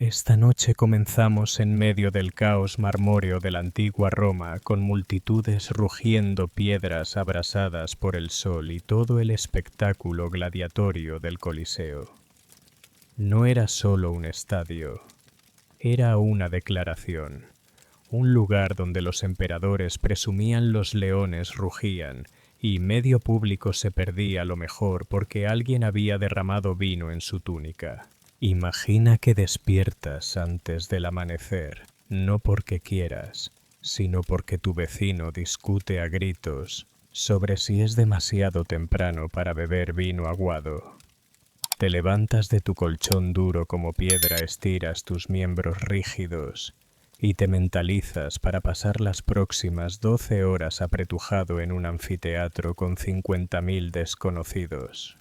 Esta noche comenzamos en medio del caos marmóreo de la antigua Roma, con multitudes rugiendo, piedras abrasadas por el sol y todo el espectáculo gladiatorio del Coliseo. No era solo un estadio, era una declaración, un lugar donde los emperadores presumían, los leones rugían, y medio público se perdía lo mejor porque alguien había derramado vino en su túnica. Imagina que despiertas antes del amanecer, no porque quieras, sino porque tu vecino discute a gritos sobre si es demasiado temprano para beber vino aguado. Te levantas de tu colchón duro como piedra, estiras tus miembros rígidos y te mentalizas para pasar las próximas 12 horas apretujado en un anfiteatro con 50.000 desconocidos.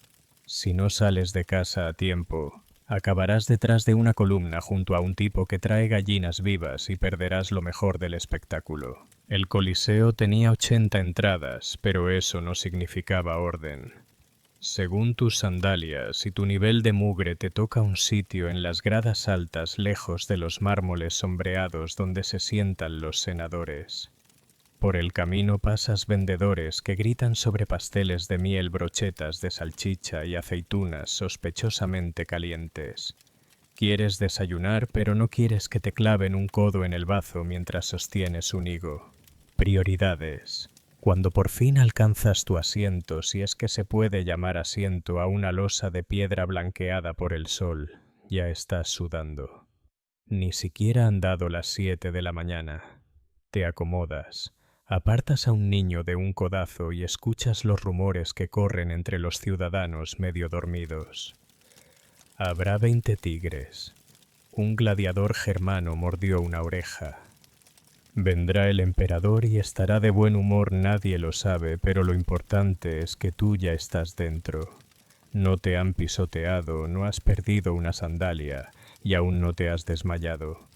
Si no sales de casa a tiempo, acabarás detrás de una columna junto a un tipo que trae gallinas vivas y perderás lo mejor del espectáculo. El Coliseo tenía 80 entradas, pero eso no significaba orden. Según tus sandalias y tu nivel de mugre te toca un sitio en las gradas altas lejos de los mármoles sombreados donde se sientan los senadores. Por el camino pasas vendedores que gritan sobre pasteles de miel, brochetas de salchicha y aceitunas sospechosamente calientes. Quieres desayunar, pero no quieres que te claven un codo en el bazo mientras sostienes un higo. Prioridades. Cuando por fin alcanzas tu asiento, si es que se puede llamar asiento a una losa de piedra blanqueada por el sol, ya estás sudando. Ni siquiera han dado las 7 de la mañana. Te acomodas. Apartas a un niño de un codazo y escuchas los rumores que corren entre los ciudadanos medio dormidos. Habrá 20 tigres. Un gladiador germano mordió una oreja. Vendrá el emperador y estará de buen humor, nadie lo sabe, pero lo importante es que tú ya estás dentro. No te han pisoteado, no has perdido una sandalia y aún no te has desmayado.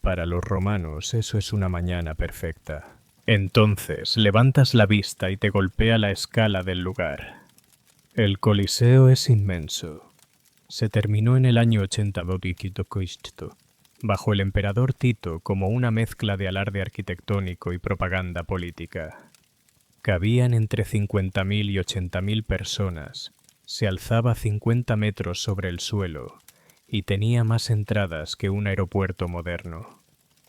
Para los romanos eso es una mañana perfecta. Entonces levantas la vista y te golpea la escala del lugar. El Coliseo es inmenso. Se terminó en el año 80 d.C., bajo el emperador Tito, como una mezcla de alarde arquitectónico y propaganda política. Cabían entre 50.000 y 80.000 personas, se alzaba 50 metros sobre el suelo y tenía más entradas que un aeropuerto moderno.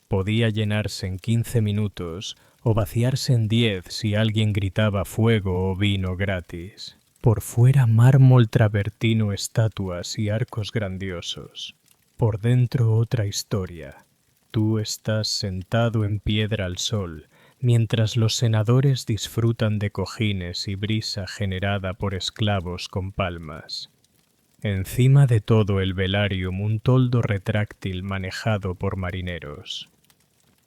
Podía llenarse en 15 minutos o vaciarse en 10 si alguien gritaba fuego o vino gratis. Por fuera mármol travertino, estatuas y arcos grandiosos. Por dentro otra historia. Tú estás sentado en piedra al sol, mientras los senadores disfrutan de cojines y brisa generada por esclavos con palmas. Encima de todo el velarium un toldo retráctil manejado por marineros.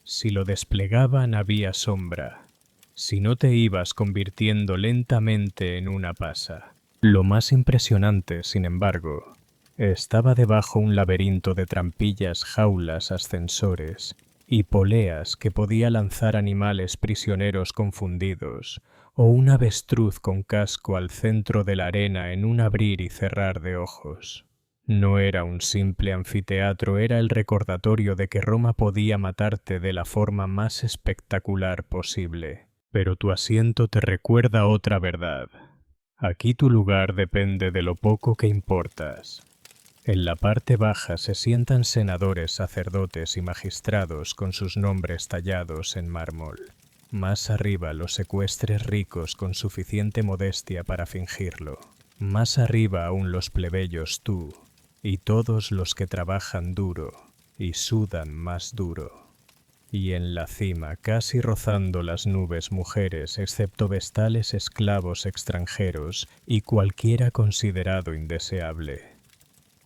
Si lo desplegaban había sombra, si no te ibas convirtiendo lentamente en una pasa. Lo más impresionante, sin embargo, estaba debajo un laberinto de trampillas, jaulas, ascensores y poleas que podía lanzar animales prisioneros confundidos, o un avestruz con casco al centro de la arena en un abrir y cerrar de ojos. No era un simple anfiteatro, era el recordatorio de que Roma podía matarte de la forma más espectacular posible. Pero tu asiento te recuerda otra verdad. Aquí tu lugar depende de lo poco que importas. En la parte baja se sientan senadores, sacerdotes y magistrados con sus nombres tallados en mármol. Más arriba los ecuestres ricos con suficiente modestia para fingirlo. Más arriba aún los plebeyos, tú, y todos los que trabajan duro y sudan más duro. Y en la cima, casi rozando las nubes, mujeres, excepto vestales, esclavos extranjeros y cualquiera considerado indeseable.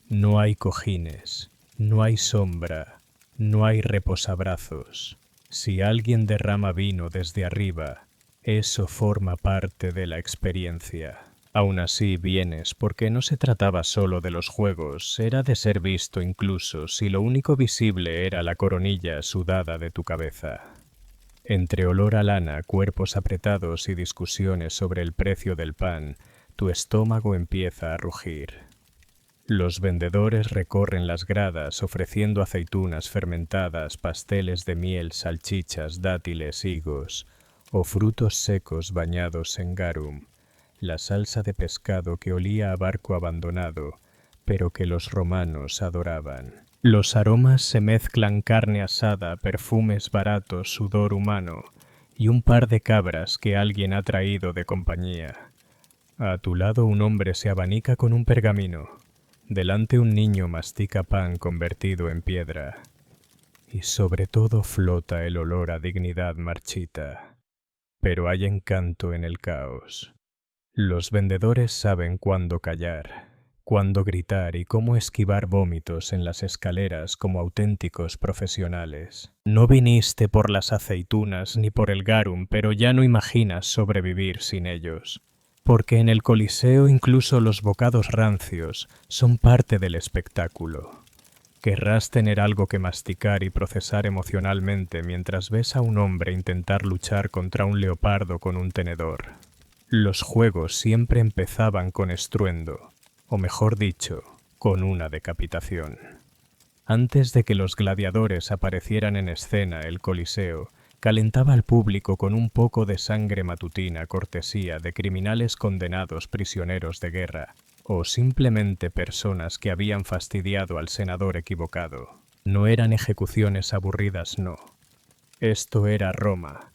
No hay cojines, no hay sombra, no hay reposabrazos. Si alguien derrama vino desde arriba, eso forma parte de la experiencia. Aún así vienes porque no se trataba solo de los juegos, era de ser visto incluso si lo único visible era la coronilla sudada de tu cabeza. Entre olor a lana, cuerpos apretados y discusiones sobre el precio del pan, tu estómago empieza a rugir. Los vendedores recorren las gradas ofreciendo aceitunas fermentadas, pasteles de miel, salchichas, dátiles, higos o frutos secos bañados en garum, la salsa de pescado que olía a barco abandonado, pero que los romanos adoraban. Los aromas se mezclan: carne asada, perfumes baratos, sudor humano y un par de cabras que alguien ha traído de compañía. A tu lado un hombre se abanica con un pergamino. Delante un niño mastica pan convertido en piedra. Y sobre todo flota el olor a dignidad marchita. Pero hay encanto en el caos. Los vendedores saben cuándo callar, cuándo gritar y cómo esquivar vómitos en las escaleras como auténticos profesionales. No viniste por las aceitunas ni por el garum, pero ya no imaginas sobrevivir sin ellos. Porque en el Coliseo incluso los bocados rancios son parte del espectáculo. Querrás tener algo que masticar y procesar emocionalmente mientras ves a un hombre intentar luchar contra un leopardo con un tenedor. Los juegos siempre empezaban con estruendo, o mejor dicho, con una decapitación. Antes de que los gladiadores aparecieran en escena, el Coliseo calentaba al público con un poco de sangre matutina, cortesía de criminales condenados prisioneros de guerra, o simplemente personas que habían fastidiado al senador equivocado. No eran ejecuciones aburridas, no. Esto era Roma.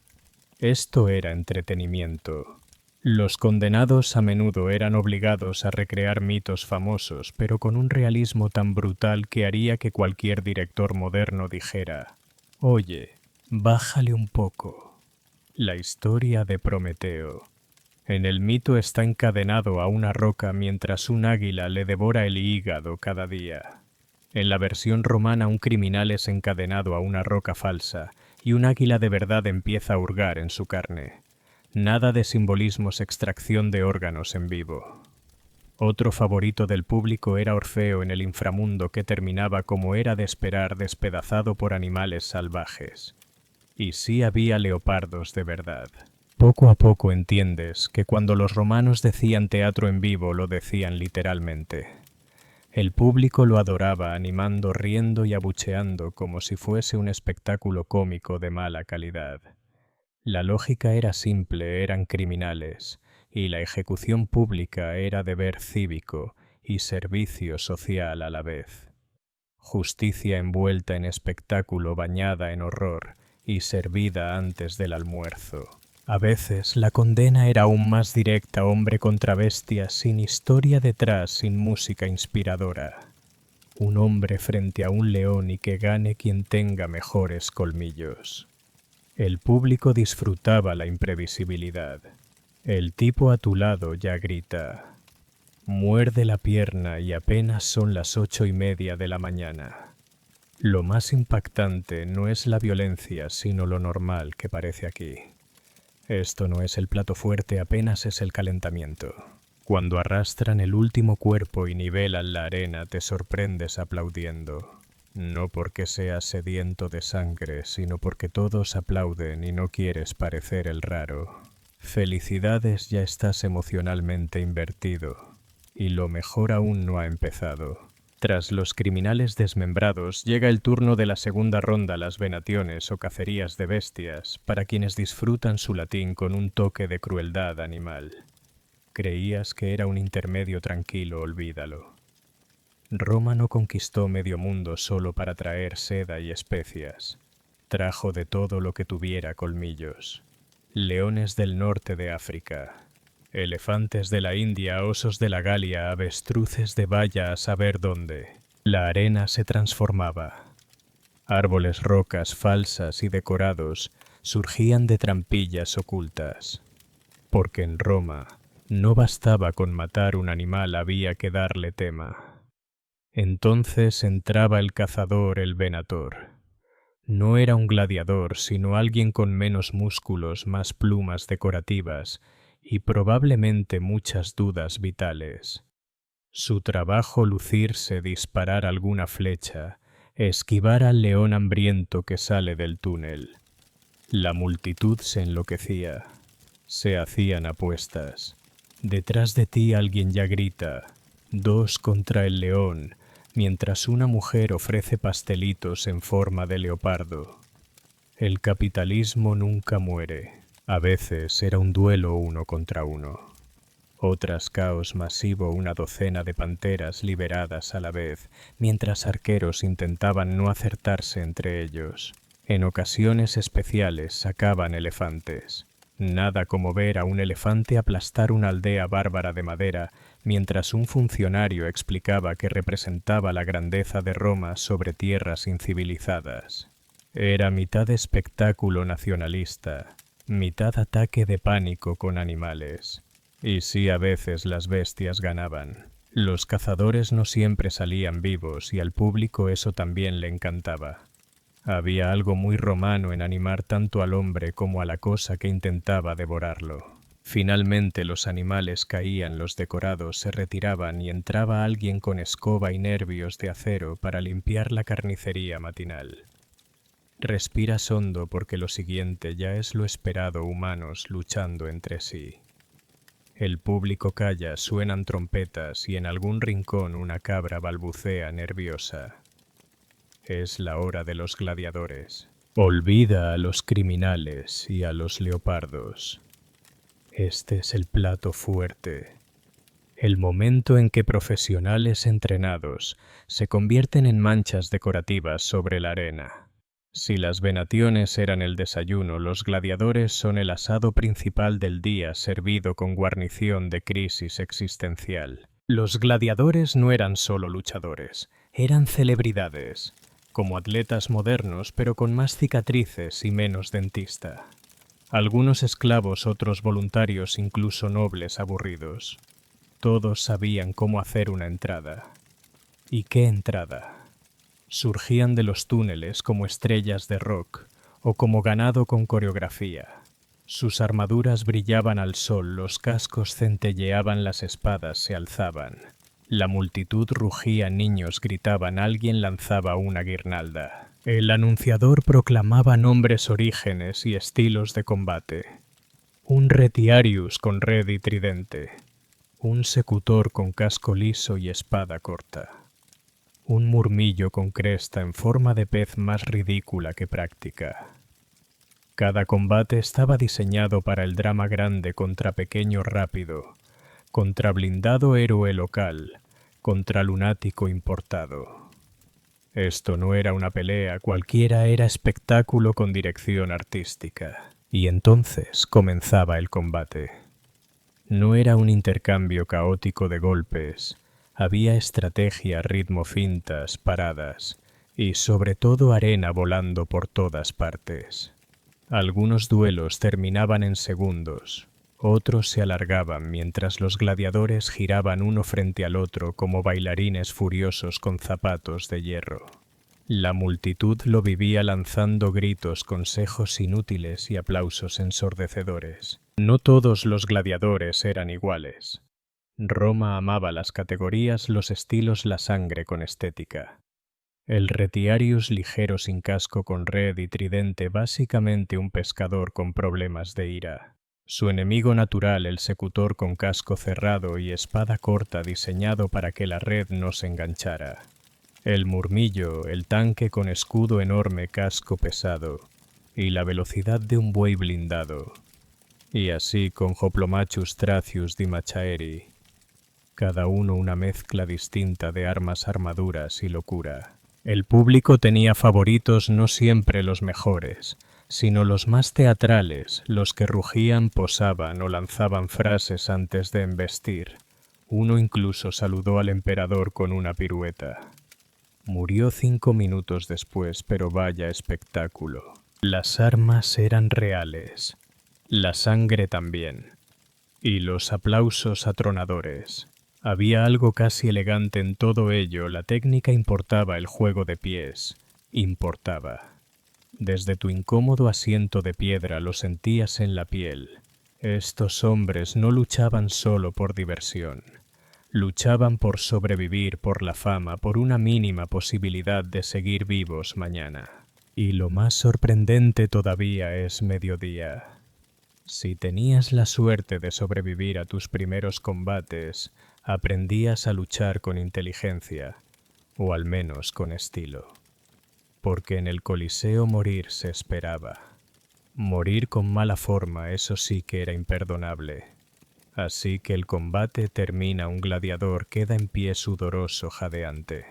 Esto era entretenimiento. Los condenados a menudo eran obligados a recrear mitos famosos, pero con un realismo tan brutal que haría que cualquier director moderno dijera: «Oye, bájale un poco». La historia de Prometeo. En el mito está encadenado a una roca mientras un águila le devora el hígado cada día. En la versión romana un criminal es encadenado a una roca falsa y un águila de verdad empieza a hurgar en su carne. Nada de simbolismos, extracción de órganos en vivo. Otro favorito del público era Orfeo en el inframundo, que terminaba, como era de esperar, despedazado por animales salvajes. Y sí había leopardos de verdad. Poco a poco entiendes que cuando los romanos decían teatro en vivo lo decían literalmente. El público lo adoraba, animando, riendo y abucheando como si fuese un espectáculo cómico de mala calidad. La lógica era simple: eran criminales, y la ejecución pública era deber cívico y servicio social a la vez. Justicia envuelta en espectáculo, bañada en horror y servida antes del almuerzo. A veces la condena era aún más directa: hombre contra bestia, sin historia detrás, sin música inspiradora. Un hombre frente a un león y que gane quien tenga mejores colmillos. El público disfrutaba la imprevisibilidad. El tipo a tu lado ya grita: «Muerde la pierna» y apenas son las 8:30 de la mañana. Lo más impactante no es la violencia, sino lo normal que parece aquí. Esto no es el plato fuerte, apenas es el calentamiento. Cuando arrastran el último cuerpo y nivelan la arena, te sorprendes aplaudiendo. No porque seas sediento de sangre, sino porque todos aplauden y no quieres parecer el raro. Felicidades, ya estás emocionalmente invertido. Y lo mejor aún no ha empezado. Tras los criminales desmembrados, llega el turno de la segunda ronda, las venaciones o cacerías de bestias, para quienes disfrutan su latín con un toque de crueldad animal. Creías que era un intermedio tranquilo, olvídalo. Roma no conquistó medio mundo solo para traer seda y especias. Trajo de todo lo que tuviera colmillos. Leones del norte de África, elefantes de la India, osos de la Galia, avestruces de vaya a saber dónde. La arena se transformaba. Árboles, rocas falsas y decorados surgían de trampillas ocultas. Porque en Roma no bastaba con matar un animal, había que darle tema. Entonces entraba el cazador, el venator. No era un gladiador, sino alguien con menos músculos, más plumas decorativas y probablemente muchas dudas vitales. Su trabajo lucirse, disparar alguna flecha, esquivar al león hambriento que sale del túnel. La multitud se enloquecía. Se hacían apuestas. Detrás de ti alguien ya grita: 2 contra el león, mientras una mujer ofrece pastelitos en forma de leopardo. El capitalismo nunca muere. A veces era un duelo 1 contra 1. Otras caos masivo, una docena de panteras liberadas a la vez, mientras arqueros intentaban no acertarse entre ellos. En ocasiones especiales sacaban elefantes. Nada como ver a un elefante aplastar una aldea bárbara de madera, mientras un funcionario explicaba que representaba la grandeza de Roma sobre tierras incivilizadas. Era mitad espectáculo nacionalista, mitad ataque de pánico con animales. Y sí, a veces las bestias ganaban. Los cazadores no siempre salían vivos y al público eso también le encantaba. Había algo muy romano en animar tanto al hombre como a la cosa que intentaba devorarlo. Finalmente los animales caían, los decorados se retiraban y entraba alguien con escoba y nervios de acero para limpiar la carnicería matinal. Respiras hondo porque lo siguiente ya es lo esperado, humanos luchando entre sí. El público calla, suenan trompetas y en algún rincón una cabra balbucea nerviosa. Es la hora de los gladiadores. Olvida a los criminales y a los leopardos. Este es el plato fuerte. El momento en que profesionales entrenados se convierten en manchas decorativas sobre la arena. Si las venaciones eran el desayuno, los gladiadores son el asado principal del día servido con guarnición de crisis existencial. Los gladiadores no eran solo luchadores, eran celebridades, como atletas modernos pero con más cicatrices y menos dentista. Algunos esclavos, otros voluntarios, incluso nobles aburridos. Todos sabían cómo hacer una entrada. ¿Y qué entrada? Surgían de los túneles como estrellas de rock o como ganado con coreografía. Sus armaduras brillaban al sol, los cascos centelleaban, las espadas se alzaban. La multitud rugía, niños gritaban, alguien lanzaba una guirnalda. El anunciador proclamaba nombres, orígenes y estilos de combate. Un retiarius con red y tridente. Un secutor con casco liso y espada corta. Un murmillo con cresta en forma de pez más ridícula que práctica. Cada combate estaba diseñado para el drama grande contra pequeño rápido, contra blindado héroe local, contra lunático importado. Esto no era una pelea cualquiera, era espectáculo con dirección artística. Y entonces comenzaba el combate. No era un intercambio caótico de golpes. Había estrategia, ritmo, fintas, paradas y sobre todo arena volando por todas partes. Algunos duelos terminaban en segundos, otros se alargaban mientras los gladiadores giraban uno frente al otro como bailarines furiosos con zapatos de hierro. La multitud lo vivía lanzando gritos, consejos inútiles y aplausos ensordecedores. No todos los gladiadores eran iguales. Roma amaba las categorías, los estilos, la sangre con estética. El retiarius ligero sin casco con red y tridente, básicamente un pescador con problemas de ira. Su enemigo natural, el secutor con casco cerrado y espada corta diseñado para que la red no se enganchara. El murmillo, el tanque con escudo enorme, casco pesado y la velocidad de un buey blindado. Y así con Hoplomachus Tracius di Machaeri. Cada uno una mezcla distinta de armas, armaduras y locura. El público tenía favoritos, no siempre los mejores, sino los más teatrales, los que rugían, posaban o lanzaban frases antes de embestir. Uno incluso saludó al emperador con una pirueta. Murió 5 minutos después, pero vaya espectáculo. Las armas eran reales, la sangre también, y los aplausos atronadores. Había algo casi elegante en todo ello, la técnica importaba, el juego de pies importaba. Desde tu incómodo asiento de piedra lo sentías en la piel. Estos hombres no luchaban solo por diversión. Luchaban por sobrevivir, por la fama, por una mínima posibilidad de seguir vivos mañana. Y lo más sorprendente todavía es mediodía. Si tenías la suerte de sobrevivir a tus primeros combates, aprendías a luchar con inteligencia, o al menos con estilo, porque en el Coliseo morir se esperaba. Morir con mala forma, eso sí que era imperdonable. Así que el combate termina, un gladiador queda en pie sudoroso, jadeante.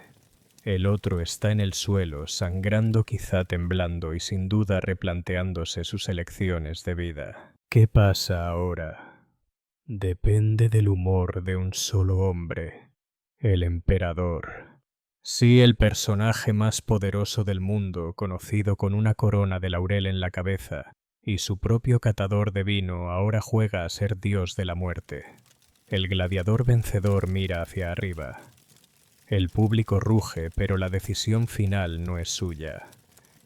El otro está en el suelo, sangrando, quizá temblando y sin duda replanteándose sus elecciones de vida. ¿Qué pasa ahora? Depende del humor de un solo hombre, el emperador. Sí, el personaje más poderoso del mundo, conocido con una corona de laurel en la cabeza, y su propio catador de vino, ahora juega a ser dios de la muerte. El gladiador vencedor mira hacia arriba. El público ruge, pero la decisión final no es suya.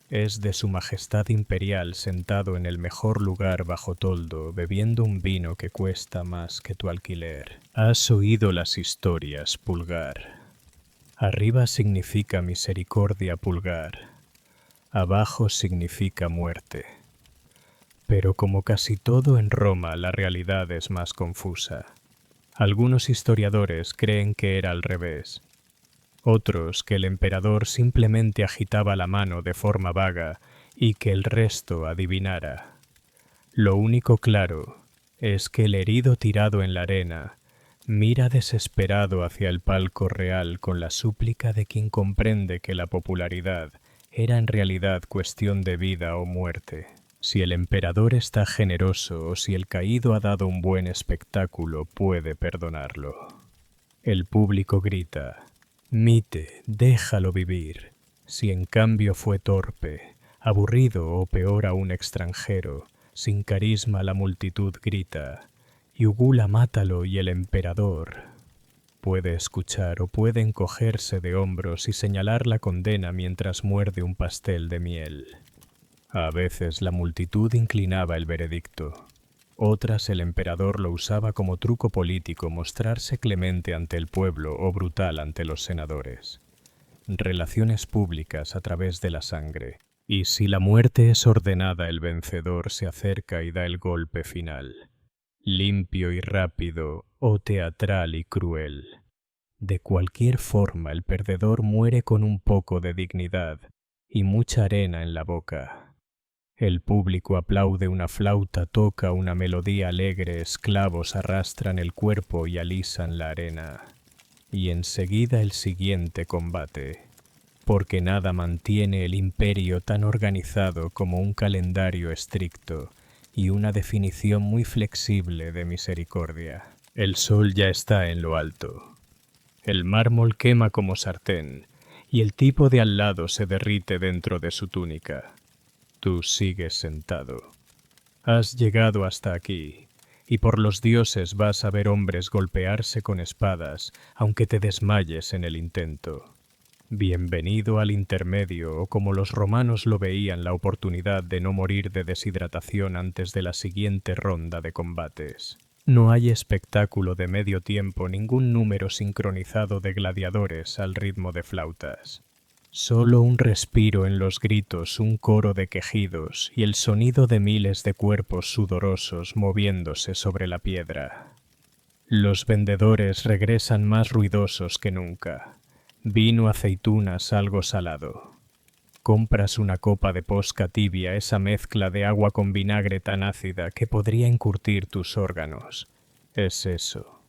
Es de su majestad imperial, sentado en el mejor lugar bajo toldo, bebiendo un vino que cuesta más que tu alquiler. Has oído las historias, Pulgar. Arriba significa misericordia, Pulgar. Abajo significa muerte. Pero como casi todo en Roma, la realidad es más confusa. Algunos historiadores creen que era al revés. Otros que el emperador simplemente agitaba la mano de forma vaga y que el resto adivinara. Lo único claro es que el herido tirado en la arena mira desesperado hacia el palco real con la súplica de quien comprende que la popularidad era en realidad cuestión de vida o muerte. Si el emperador está generoso o si el caído ha dado un buen espectáculo, puede perdonarlo. El público grita: «Mite, déjalo vivir». Si en cambio fue torpe, aburrido o peor aún extranjero, sin carisma, la multitud grita: «Yugula, mátalo», y el emperador puede escuchar o puede encogerse de hombros y señalar la condena mientras muerde un pastel de miel. A veces la multitud inclinaba el veredicto. Otras el emperador lo usaba como truco político, mostrarse clemente ante el pueblo o brutal ante los senadores. Relaciones públicas a través de la sangre. Y si la muerte es ordenada, el vencedor se acerca y da el golpe final. Limpio y rápido, o teatral y cruel. De cualquier forma, el perdedor muere con un poco de dignidad y mucha arena en la boca. El público aplaude, una flauta toca una melodía alegre, esclavos arrastran el cuerpo y alisan la arena. Y enseguida el siguiente combate, porque nada mantiene el imperio tan organizado como un calendario estricto y una definición muy flexible de misericordia. El sol ya está en lo alto. El mármol quema como sartén y el tipo de al lado se derrite dentro de su túnica. Tú sigues sentado. Has llegado hasta aquí, y por los dioses vas a ver hombres golpearse con espadas, aunque te desmayes en el intento. Bienvenido al intermedio, o como los romanos lo veían, la oportunidad de no morir de deshidratación antes de la siguiente ronda de combates. No hay espectáculo de medio tiempo, ningún número sincronizado de gladiadores al ritmo de flautas. Solo un respiro en los gritos, un coro de quejidos y el sonido de miles de cuerpos sudorosos moviéndose sobre la piedra. Los vendedores regresan más ruidosos que nunca. Vino, aceitunas, algo salado. Compras una copa de posca tibia, esa mezcla de agua con vinagre tan ácida que podría encurtir tus órganos. Es eso.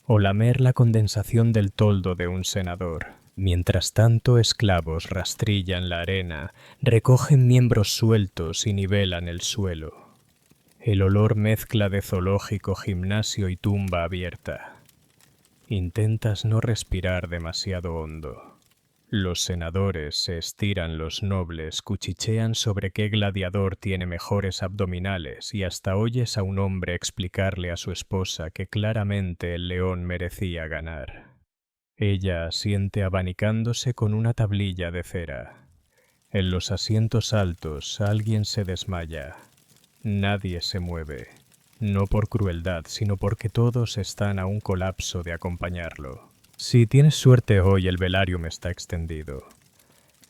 O lamer la condensación del toldo de un senador. Mientras tanto, esclavos rastrillan la arena, recogen miembros sueltos y nivelan el suelo. El olor mezcla de zoológico, gimnasio y tumba abierta. Intentas no respirar demasiado hondo. Los senadores se estiran, los nobles cuchichean sobre qué gladiador tiene mejores abdominales y hasta oyes a un hombre explicarle a su esposa que claramente el león merecía ganar. Ella asiente abanicándose con una tablilla de cera. En los asientos altos alguien se desmaya. Nadie se mueve, no por crueldad, sino porque todos están a un colapso de acompañarlo. Si tienes suerte hoy, el velarium está extendido.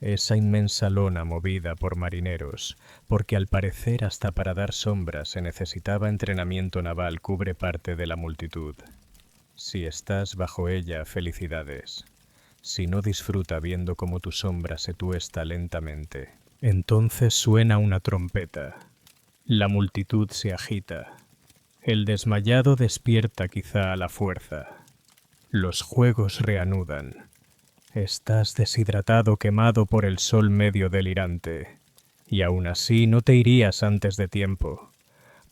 Esa inmensa lona movida por marineros, porque al parecer hasta para dar sombra se necesitaba entrenamiento naval, cubre parte de la multitud. Si estás bajo ella, felicidades. Si no, disfruta viendo cómo tu sombra se tuesta lentamente. Entonces suena una trompeta. La multitud se agita. El desmayado despierta quizá a la fuerza. Los juegos reanudan. Estás deshidratado, quemado por el sol medio delirante. Y aún así no te irías antes de tiempo,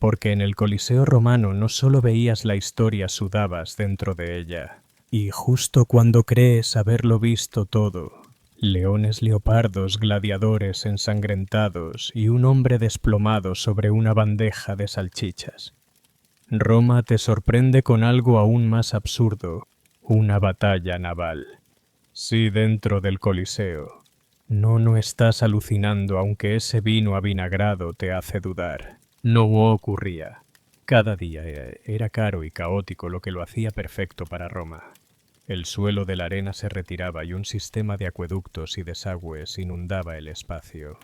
porque en el Coliseo romano no solo veías la historia, sudabas dentro de ella. Y justo cuando crees haberlo visto todo, leones, leopardos, gladiadores ensangrentados y un hombre desplomado sobre una bandeja de salchichas. Roma te sorprende con algo aún más absurdo, una batalla naval. Sí, dentro del Coliseo. No estás alucinando, aunque ese vino avinagrado te hace dudar. No ocurría. Cada día era caro y caótico, lo que lo hacía perfecto para Roma. El suelo de la arena se retiraba y un sistema de acueductos y desagües inundaba el espacio.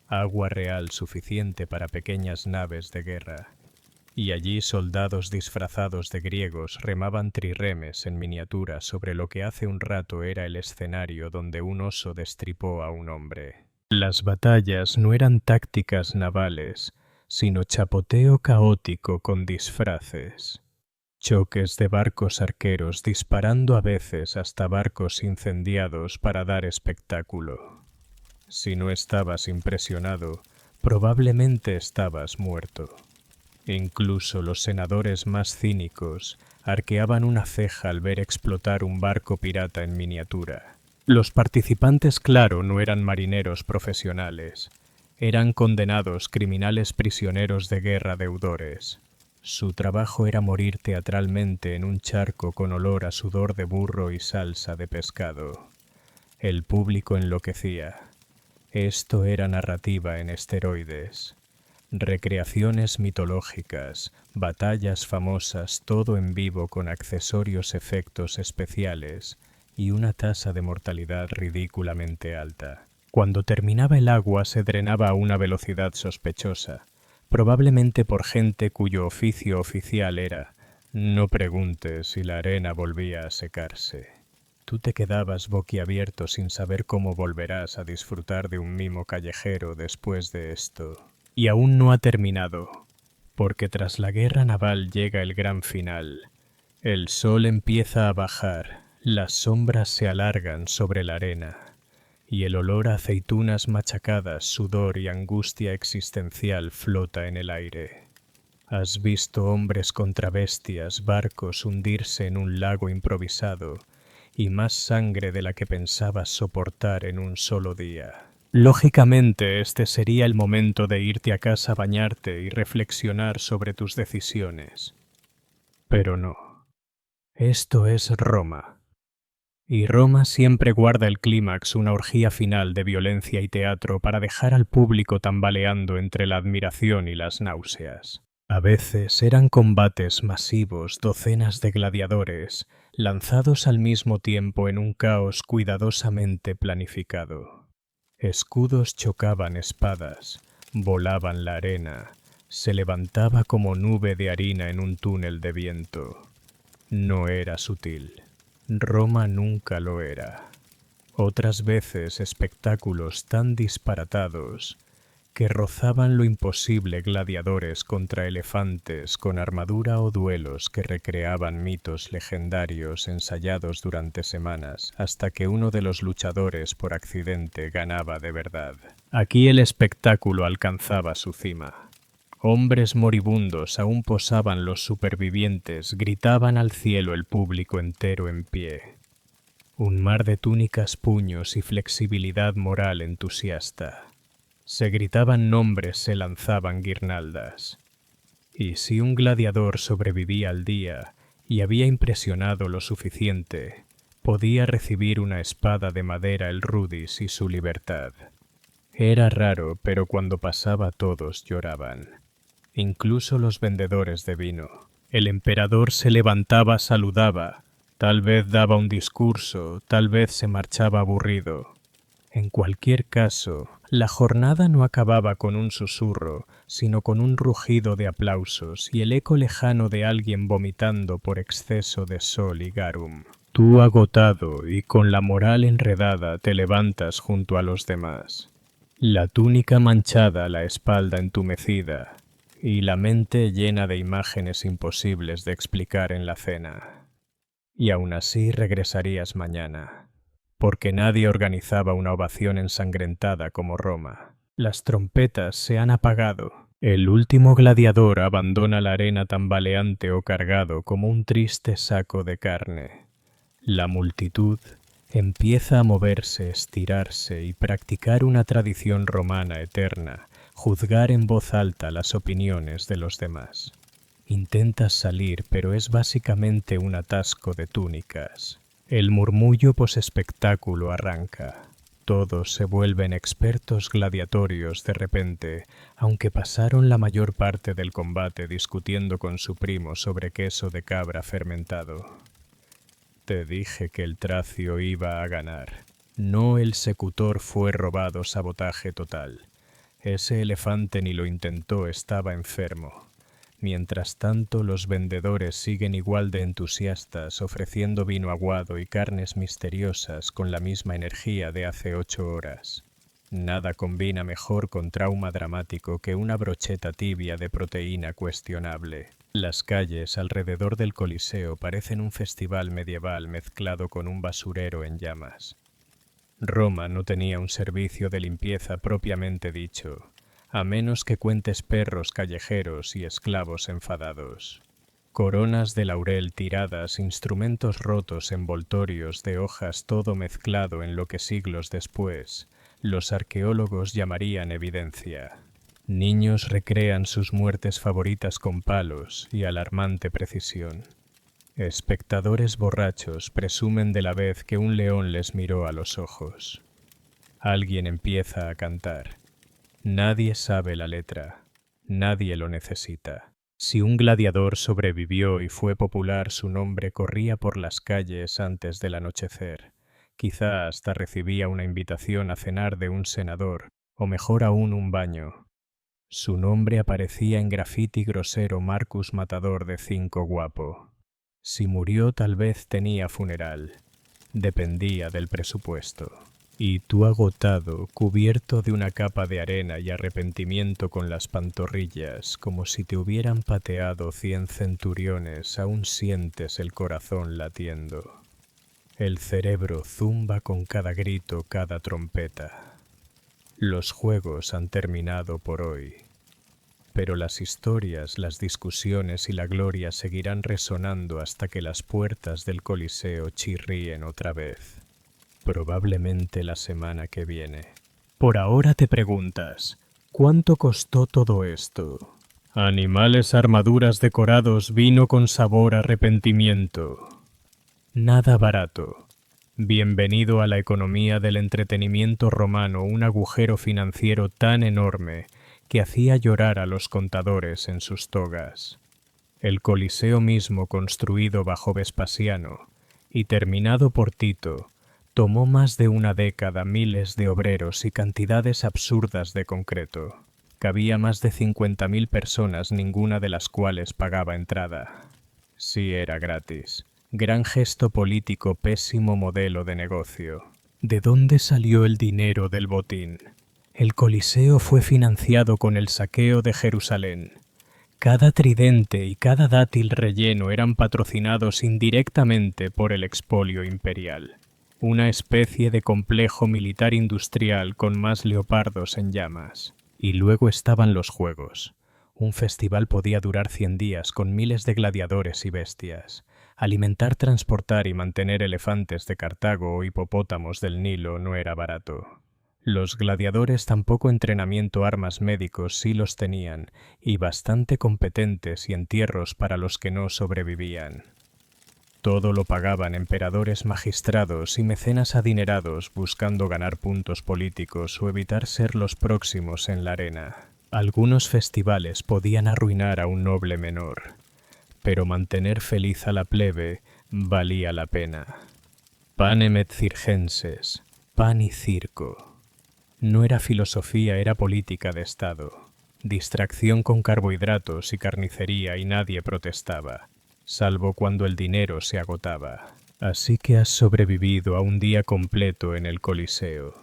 Agua real suficiente para pequeñas naves de guerra. Y allí soldados disfrazados de griegos remaban trirremes en miniatura sobre lo que hace un rato era el escenario donde un oso destripó a un hombre. Las batallas no eran tácticas navales, sino chapoteo caótico con disfraces. Choques de barcos arqueros disparando a veces hasta barcos incendiados para dar espectáculo. Si no estabas impresionado, probablemente estabas muerto. Incluso los senadores más cínicos arqueaban una ceja al ver explotar un barco pirata en miniatura. Los participantes, claro, no eran marineros profesionales. Eran condenados criminales prisioneros de guerra deudores. Su trabajo era morir teatralmente en un charco con olor a sudor de burro y salsa de pescado. El público enloquecía. Esto era narrativa en esteroides. Recreaciones mitológicas, batallas famosas, todo en vivo con accesorios efectos especiales y una tasa de mortalidad ridículamente alta. Cuando terminaba el agua se drenaba a una velocidad sospechosa, probablemente por gente cuyo oficio oficial era no preguntes si la arena volvía a secarse. Tú te quedabas boquiabierto sin saber cómo volverás a disfrutar de un mimo callejero después de esto. Y aún no ha terminado, porque tras la guerra naval llega el gran final. El sol empieza a bajar, las sombras se alargan sobre la arena, y el olor a aceitunas machacadas, sudor y angustia existencial flota en el aire. Has visto hombres contra bestias, barcos hundirse en un lago improvisado, y más sangre de la que pensabas soportar en un solo día. Lógicamente, este sería el momento de irte a casa a bañarte y reflexionar sobre tus decisiones. Pero no. Esto es Roma. Y Roma siempre guarda el clímax, una orgía final de violencia y teatro para dejar al público tambaleando entre la admiración y las náuseas. A veces eran combates masivos, docenas de gladiadores, lanzados al mismo tiempo en un caos cuidadosamente planificado. Escudos chocaban espadas, volaban la arena, se levantaba como nube de harina en un túnel de viento. No era sutil. Roma nunca lo era. Otras veces espectáculos tan disparatados que rozaban lo imposible, gladiadores contra elefantes con armadura o duelos que recreaban mitos legendarios ensayados durante semanas hasta que uno de los luchadores por accidente ganaba de verdad. Aquí el espectáculo alcanzaba su cima. Hombres moribundos aún posaban los supervivientes, gritaban al cielo el público entero en pie. Un mar de túnicas, puños y flexibilidad moral entusiasta. Se gritaban nombres, se lanzaban guirnaldas. Y si un gladiador sobrevivía al día y había impresionado lo suficiente, podía recibir una espada de madera el rudis y su libertad. Era raro, pero cuando pasaba todos lloraban. Incluso los vendedores de vino. El emperador se levantaba, saludaba, tal vez daba un discurso, tal vez se marchaba aburrido. En cualquier caso, la jornada no acababa con un susurro, sino con un rugido de aplausos y el eco lejano de alguien vomitando por exceso de sol y garum. Tú, agotado y con la moral enredada, te levantas junto a los demás. La túnica manchada, la espalda entumecida y la mente llena de imágenes imposibles de explicar en la cena. Y aún así regresarías mañana, porque nadie organizaba una ovación ensangrentada como Roma. Las trompetas se han apagado. El último gladiador abandona la arena tambaleante o cargado como un triste saco de carne. La multitud empieza a moverse, estirarse y practicar una tradición romana eterna, juzgar en voz alta las opiniones de los demás. Intentas salir, pero es básicamente un atasco de túnicas. El murmullo posespectáculo arranca. Todos se vuelven expertos gladiatorios de repente, aunque pasaron la mayor parte del combate discutiendo con su primo sobre queso de cabra fermentado. Te dije que el tracio iba a ganar. No, el secutor fue robado, sabotaje total. Ese elefante ni lo intentó, estaba enfermo. Mientras tanto, los vendedores siguen igual de entusiastas, ofreciendo vino aguado y carnes misteriosas con la misma energía de hace 8 horas. Nada combina mejor con trauma dramático que una brocheta tibia de proteína cuestionable. Las calles alrededor del Coliseo parecen un festival medieval mezclado con un basurero en llamas. Roma no tenía un servicio de limpieza propiamente dicho, a menos que cuentes perros callejeros y esclavos enfadados. Coronas de laurel tiradas, instrumentos rotos, envoltorios de hojas, todo mezclado en lo que siglos después los arqueólogos llamarían evidencia. Niños recrean sus muertes favoritas con palos y alarmante precisión. Espectadores borrachos presumen de la vez que un león les miró a los ojos. Alguien empieza a cantar. Nadie sabe la letra. Nadie lo necesita. Si un gladiador sobrevivió y fue popular, su nombre corría por las calles antes del anochecer. Quizá hasta recibía una invitación a cenar de un senador, o mejor aún un baño. Su nombre aparecía en grafiti grosero: Marcus Matador de 5 guapo. Si murió, tal vez tenía funeral. Dependía del presupuesto. Y tú, agotado, cubierto de una capa de arena y arrepentimiento con las pantorrillas, como si te hubieran pateado 100 centuriones, aún sientes el corazón latiendo. El cerebro zumba con cada grito, cada trompeta. Los juegos han terminado por hoy. Pero las historias, las discusiones y la gloria seguirán resonando hasta que las puertas del Coliseo chirríen otra vez. Probablemente la semana que viene. Por ahora te preguntas, ¿cuánto costó todo esto? Animales, armaduras, decorados, vino con sabor a arrepentimiento. Nada barato. Bienvenido a la economía del entretenimiento romano, un agujero financiero tan enorme que hacía llorar a los contadores en sus togas. El Coliseo mismo, construido bajo Vespasiano y terminado por Tito, tomó más de una década, miles de obreros y cantidades absurdas de concreto. Cabía más de 50.000 personas, ninguna de las cuales pagaba entrada. Sí, era gratis. Gran gesto político, pésimo modelo de negocio. ¿De dónde salió el dinero del botín? El Coliseo fue financiado con el saqueo de Jerusalén. Cada tridente y cada dátil relleno eran patrocinados indirectamente por el expolio imperial. Una especie de complejo militar industrial con más leopardos en llamas. Y luego estaban los juegos. Un festival podía durar 100 días con miles de gladiadores y bestias. Alimentar, transportar y mantener elefantes de Cartago o hipopótamos del Nilo no era barato. Los gladiadores, tampoco entrenamiento, armas, médicos sí los tenían, y bastante competentes, y entierros para los que no sobrevivían. Todo lo pagaban emperadores, magistrados y mecenas adinerados buscando ganar puntos políticos o evitar ser los próximos en la arena. Algunos festivales podían arruinar a un noble menor, pero mantener feliz a la plebe valía la pena. Panem et circenses, pan y circo. No era filosofía, era política de Estado. Distracción con carbohidratos y carnicería y nadie protestaba, salvo cuando el dinero se agotaba. Así que has sobrevivido a un día completo en el Coliseo.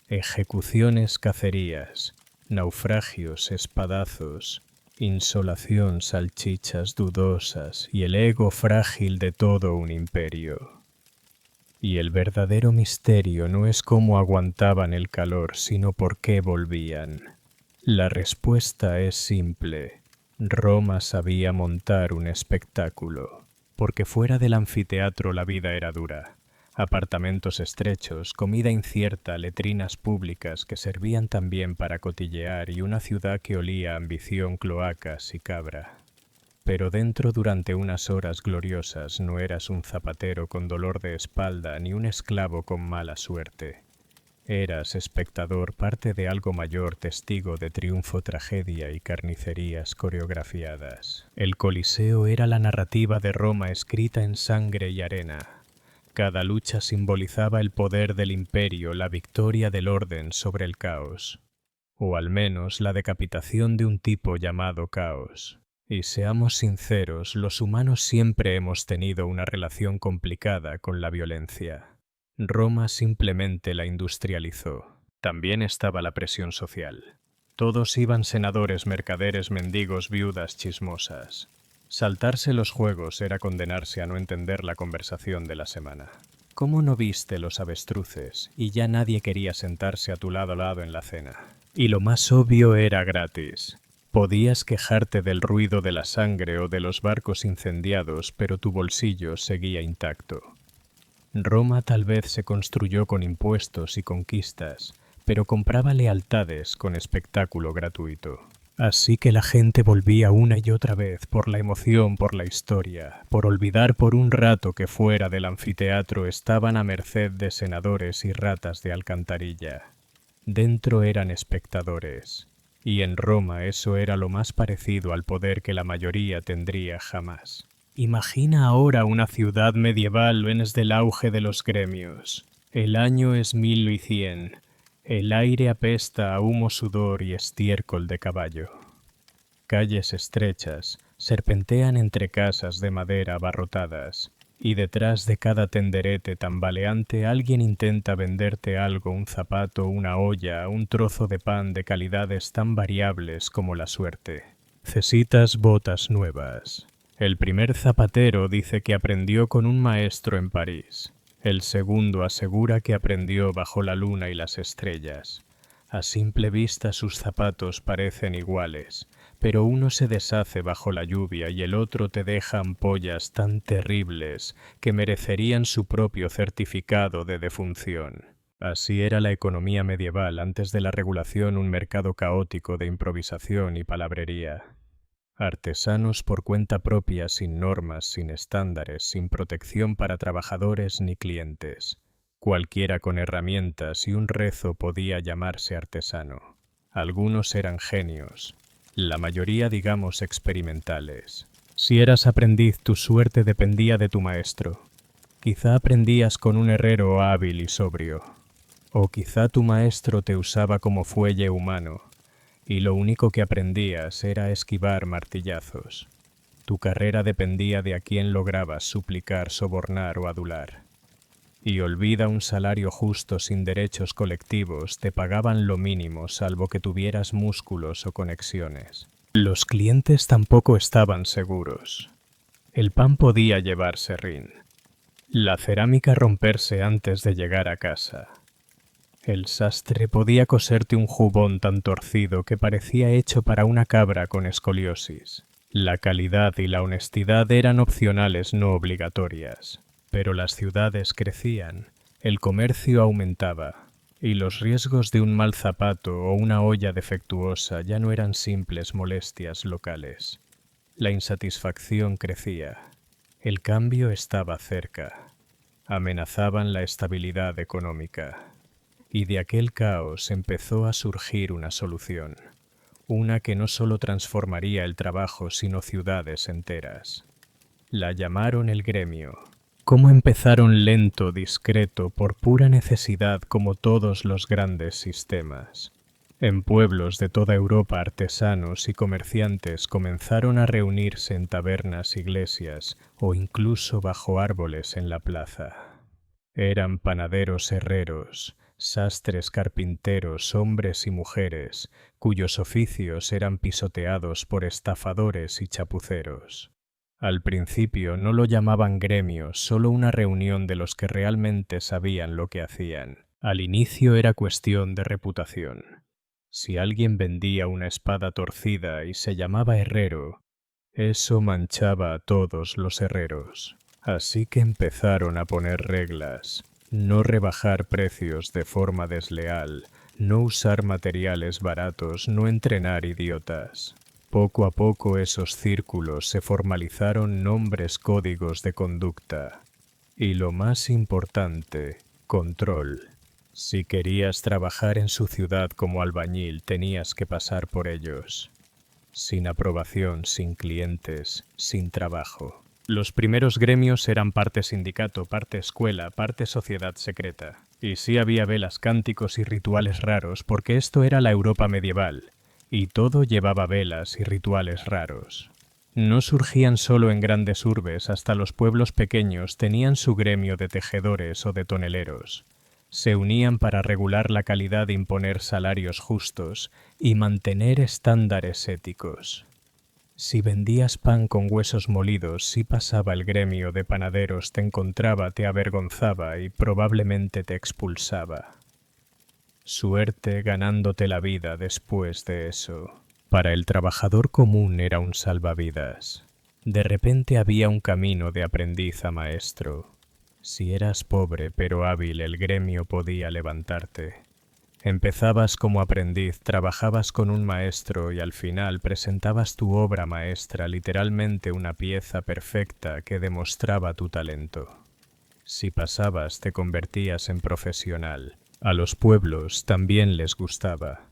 Ejecuciones, cacerías, naufragios, espadazos, insolación, salchichas dudosas y el ego frágil de todo un imperio. Y el verdadero misterio no es cómo aguantaban el calor, sino por qué volvían. La respuesta es simple. Roma sabía montar un espectáculo, porque fuera del anfiteatro la vida era dura. Apartamentos estrechos, comida incierta, letrinas públicas que servían también para cotillear y una ciudad que olía a ambición, cloacas y cabra. Pero dentro durante unas horas gloriosas no eras un zapatero con dolor de espalda ni un esclavo con mala suerte. Eras espectador, parte de algo mayor, testigo de triunfo, tragedia y carnicerías coreografiadas. El Coliseo era la narrativa de Roma escrita en sangre y arena. Cada lucha simbolizaba el poder del imperio, la victoria del orden sobre el caos. O al menos la decapitación de un tipo llamado Caos. Y seamos sinceros, los humanos siempre hemos tenido una relación complicada con la violencia. Roma simplemente la industrializó. También estaba la presión social. Todos iban senadores, mercaderes, mendigos, viudas, chismosas. Saltarse los juegos era condenarse a no entender la conversación de la semana. ¿Cómo no viste los avestruces? Y ya nadie quería sentarse a tu lado en la cena. Y lo más obvio era gratis. Podías quejarte del ruido de la sangre o de los barcos incendiados, pero tu bolsillo seguía intacto. Roma tal vez se construyó con impuestos y conquistas, pero compraba lealtades con espectáculo gratuito. Así que la gente volvía una y otra vez por la emoción, por la historia, por olvidar por un rato que fuera del anfiteatro estaban a merced de senadores y ratas de alcantarilla. Dentro eran espectadores, y en Roma eso era lo más parecido al poder que la mayoría tendría jamás. Imagina ahora una ciudad medieval en el auge de los gremios. El año es 1100. El aire apesta a humo, sudor y estiércol de caballo. Calles estrechas serpentean entre casas de madera abarrotadas, y detrás de cada tenderete tambaleante alguien intenta venderte algo, un zapato, una olla, un trozo de pan de calidades tan variables como la suerte. Necesitas botas nuevas. El primer zapatero dice que aprendió con un maestro en París. El segundo asegura que aprendió bajo la luna y las estrellas. A simple vista sus zapatos parecen iguales, pero uno se deshace bajo la lluvia y el otro te deja ampollas tan terribles que merecerían su propio certificado de defunción. Así era la economía medieval antes de la regulación, un mercado caótico de improvisación y palabrería. Artesanos por cuenta propia, sin normas, sin estándares, sin protección para trabajadores ni clientes. Cualquiera con herramientas y un rezo podía llamarse artesano. Algunos eran genios, la mayoría digamos experimentales. Si eras aprendiz, tu suerte dependía de tu maestro. Quizá aprendías con un herrero hábil y sobrio. O quizá tu maestro te usaba como fuelle humano, y lo único que aprendías era esquivar martillazos. Tu carrera dependía de a quién lograbas suplicar, sobornar o adular. Y olvida un salario justo sin derechos colectivos, te pagaban lo mínimo salvo que tuvieras músculos o conexiones. Los clientes tampoco estaban seguros. El pan podía llevarse rin. La cerámica romperse antes de llegar a casa. El sastre podía coserte un jubón tan torcido que parecía hecho para una cabra con escoliosis. La calidad y la honestidad eran opcionales, no obligatorias. Pero las ciudades crecían, el comercio aumentaba, y los riesgos de un mal zapato o una olla defectuosa ya no eran simples molestias locales. La insatisfacción crecía. El cambio estaba cerca. Amenazaban la estabilidad económica. Y de aquel caos empezó a surgir una solución, una que no solo transformaría el trabajo sino ciudades enteras. La llamaron el gremio. Cómo empezaron lento, discreto, por pura necesidad como todos los grandes sistemas. En pueblos de toda Europa artesanos y comerciantes comenzaron a reunirse en tabernas, iglesias o incluso bajo árboles en la plaza. Eran panaderos herreros, sastres carpinteros, hombres y mujeres, cuyos oficios eran pisoteados por estafadores y chapuceros. Al principio no lo llamaban gremio, solo una reunión de los que realmente sabían lo que hacían. Al inicio era cuestión de reputación. Si alguien vendía una espada torcida y se llamaba herrero, eso manchaba a todos los herreros. Así que empezaron a poner reglas. No rebajar precios de forma desleal, no usar materiales baratos, no entrenar idiotas. Poco a poco esos círculos se formalizaron nombres códigos de conducta. Y lo más importante, control. Si querías trabajar en su ciudad como albañil, tenías que pasar por ellos. Sin aprobación, sin clientes, sin trabajo. Los primeros gremios eran parte sindicato, parte escuela, parte sociedad secreta. Y sí había velas, cánticos y rituales raros, porque esto era la Europa medieval, y todo llevaba velas y rituales raros. No surgían solo en grandes urbes, hasta los pueblos pequeños tenían su gremio de tejedores o de toneleros. Se unían para regular la calidad, imponer salarios justos y mantener estándares éticos. Si vendías pan con huesos molidos, si pasaba el gremio de panaderos, te encontraba, te avergonzaba y probablemente te expulsaba. Suerte ganándote la vida después de eso. Para el trabajador común era un salvavidas. De repente había un camino de aprendiz a maestro. Si eras pobre pero hábil, el gremio podía levantarte. Empezabas como aprendiz, trabajabas con un maestro y al final presentabas tu obra maestra, literalmente una pieza perfecta que demostraba tu talento. Si pasabas, te convertías en profesional. A los pueblos también les gustaba.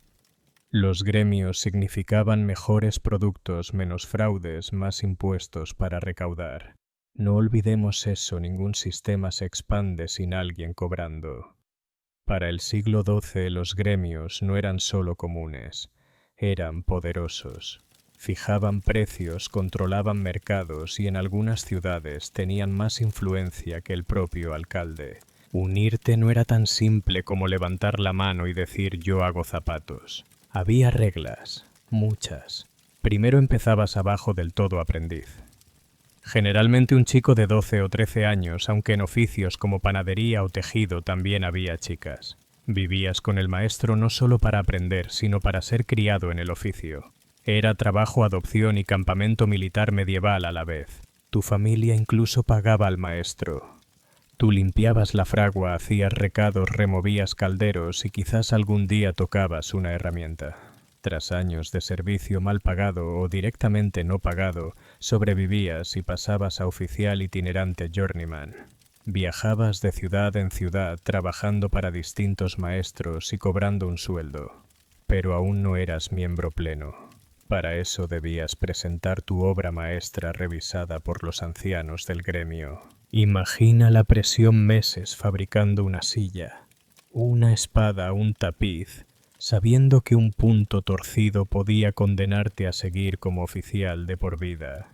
Los gremios significaban mejores productos, menos fraudes, más impuestos para recaudar. No olvidemos eso, ningún sistema se expande sin alguien cobrando. Para el siglo XII los gremios no eran solo comunes, eran poderosos. Fijaban precios, controlaban mercados y en algunas ciudades tenían más influencia que el propio alcalde. Unirte no era tan simple como levantar la mano y decir yo hago zapatos. Había reglas, muchas. Primero empezabas abajo del todo aprendiz. Generalmente un chico de 12 o 13 años, aunque en oficios como panadería o tejido también había chicas. Vivías con el maestro no solo para aprender, sino para ser criado en el oficio. Era trabajo, adopción y campamento militar medieval a la vez. Tu familia incluso pagaba al maestro. Tú limpiabas la fragua, hacías recados, removías calderos y quizás algún día tocabas una herramienta. Tras años de servicio mal pagado o directamente no pagado, sobrevivías y pasabas a oficial itinerante journeyman. Viajabas de ciudad en ciudad trabajando para distintos maestros y cobrando un sueldo. Pero aún no eras miembro pleno. Para eso debías presentar tu obra maestra revisada por los ancianos del gremio. Imagina la presión, meses fabricando una silla, una espada, un tapiz, sabiendo que un punto torcido podía condenarte a seguir como oficial de por vida.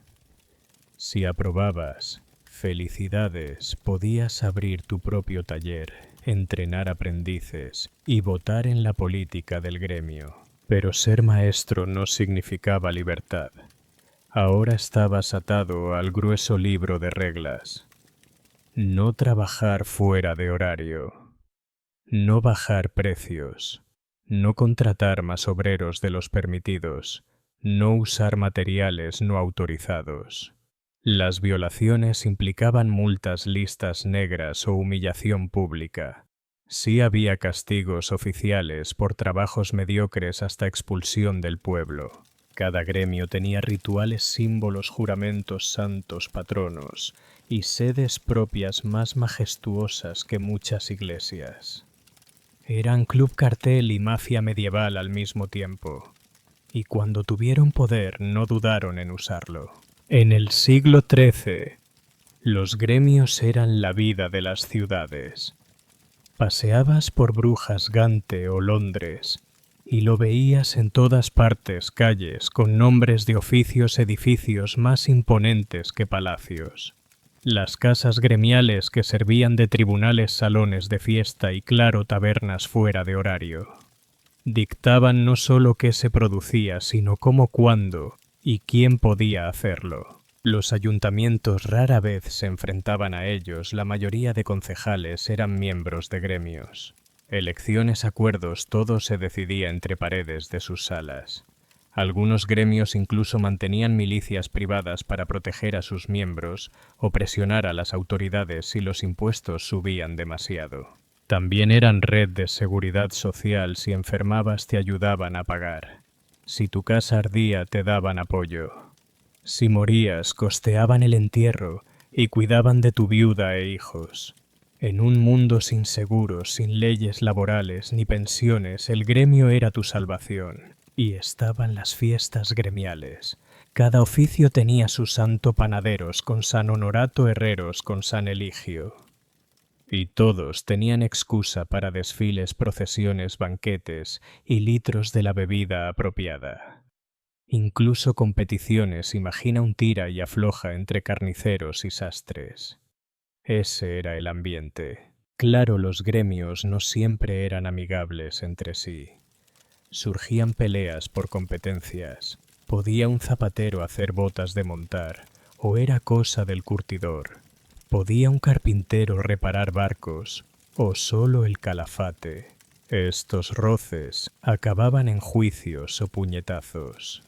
Si aprobabas, felicidades, podías abrir tu propio taller, entrenar aprendices y votar en la política del gremio. Pero ser maestro no significaba libertad. Ahora estabas atado al grueso libro de reglas. No trabajar fuera de horario. No bajar precios. No contratar más obreros de los permitidos. No usar materiales no autorizados. Las violaciones implicaban multas, listas negras o humillación pública. Sí había castigos oficiales por trabajos mediocres hasta expulsión del pueblo. Cada gremio tenía rituales, símbolos, juramentos, santos, patronos y sedes propias más majestuosas que muchas iglesias. Eran club cartel y mafia medieval al mismo tiempo, y cuando tuvieron poder no dudaron en usarlo. En el siglo XIII, Los gremios eran la vida de las ciudades. Paseabas por Brujas, Gante o Londres y lo veías en todas partes, calles con nombres de oficios, edificios más imponentes que palacios. Las casas gremiales que servían de tribunales, salones de fiesta y claro, tabernas fuera de horario. Dictaban no solo qué se producía, sino cómo, cuándo y quién podía hacerlo. Los ayuntamientos rara vez se enfrentaban a ellos, la mayoría de concejales eran miembros de gremios. Elecciones, acuerdos, todo se decidía entre paredes de sus salas. Algunos gremios incluso mantenían milicias privadas para proteger a sus miembros o presionar a las autoridades si los impuestos subían demasiado. También eran red de seguridad social. Si enfermabas te ayudaban a pagar. Si tu casa ardía te daban apoyo. Si morías costeaban el entierro y cuidaban de tu viuda e hijos. En un mundo sin seguros, sin leyes laborales ni pensiones, el gremio era tu salvación. Y estaban las fiestas gremiales. Cada oficio tenía su santo: panaderos con San Honorato, herreros con San Eligio. Y todos tenían excusa para desfiles, procesiones, banquetes y litros de la bebida apropiada. Incluso competiciones, imagina un tira y afloja entre carniceros y sastres. Ese era el ambiente. Claro, los gremios no siempre eran amigables entre sí. Surgían peleas por competencias. ¿Podía un zapatero hacer botas de montar o era cosa del curtidor? ¿Podía un carpintero reparar barcos o solo el calafate? Estos roces acababan en juicios o puñetazos.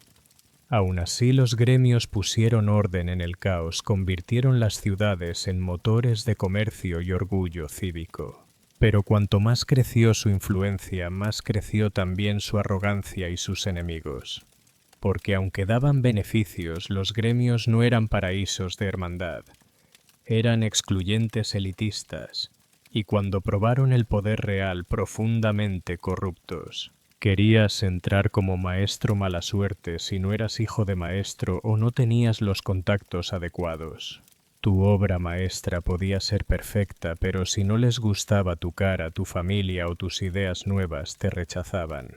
Aún así, los gremios pusieron orden en el caos, convirtieron las ciudades en motores de comercio y orgullo cívico. Pero cuanto más creció su influencia, más creció también su arrogancia y sus enemigos. Porque aunque daban beneficios, los gremios no eran paraísos de hermandad. Eran excluyentes elitistas, y cuando probaron el poder real, profundamente corruptos. Querías entrar como maestro, mala suerte si no eras hijo de maestro o no tenías los contactos adecuados. Tu obra maestra podía ser perfecta, pero si no les gustaba tu cara, tu familia o tus ideas nuevas, te rechazaban.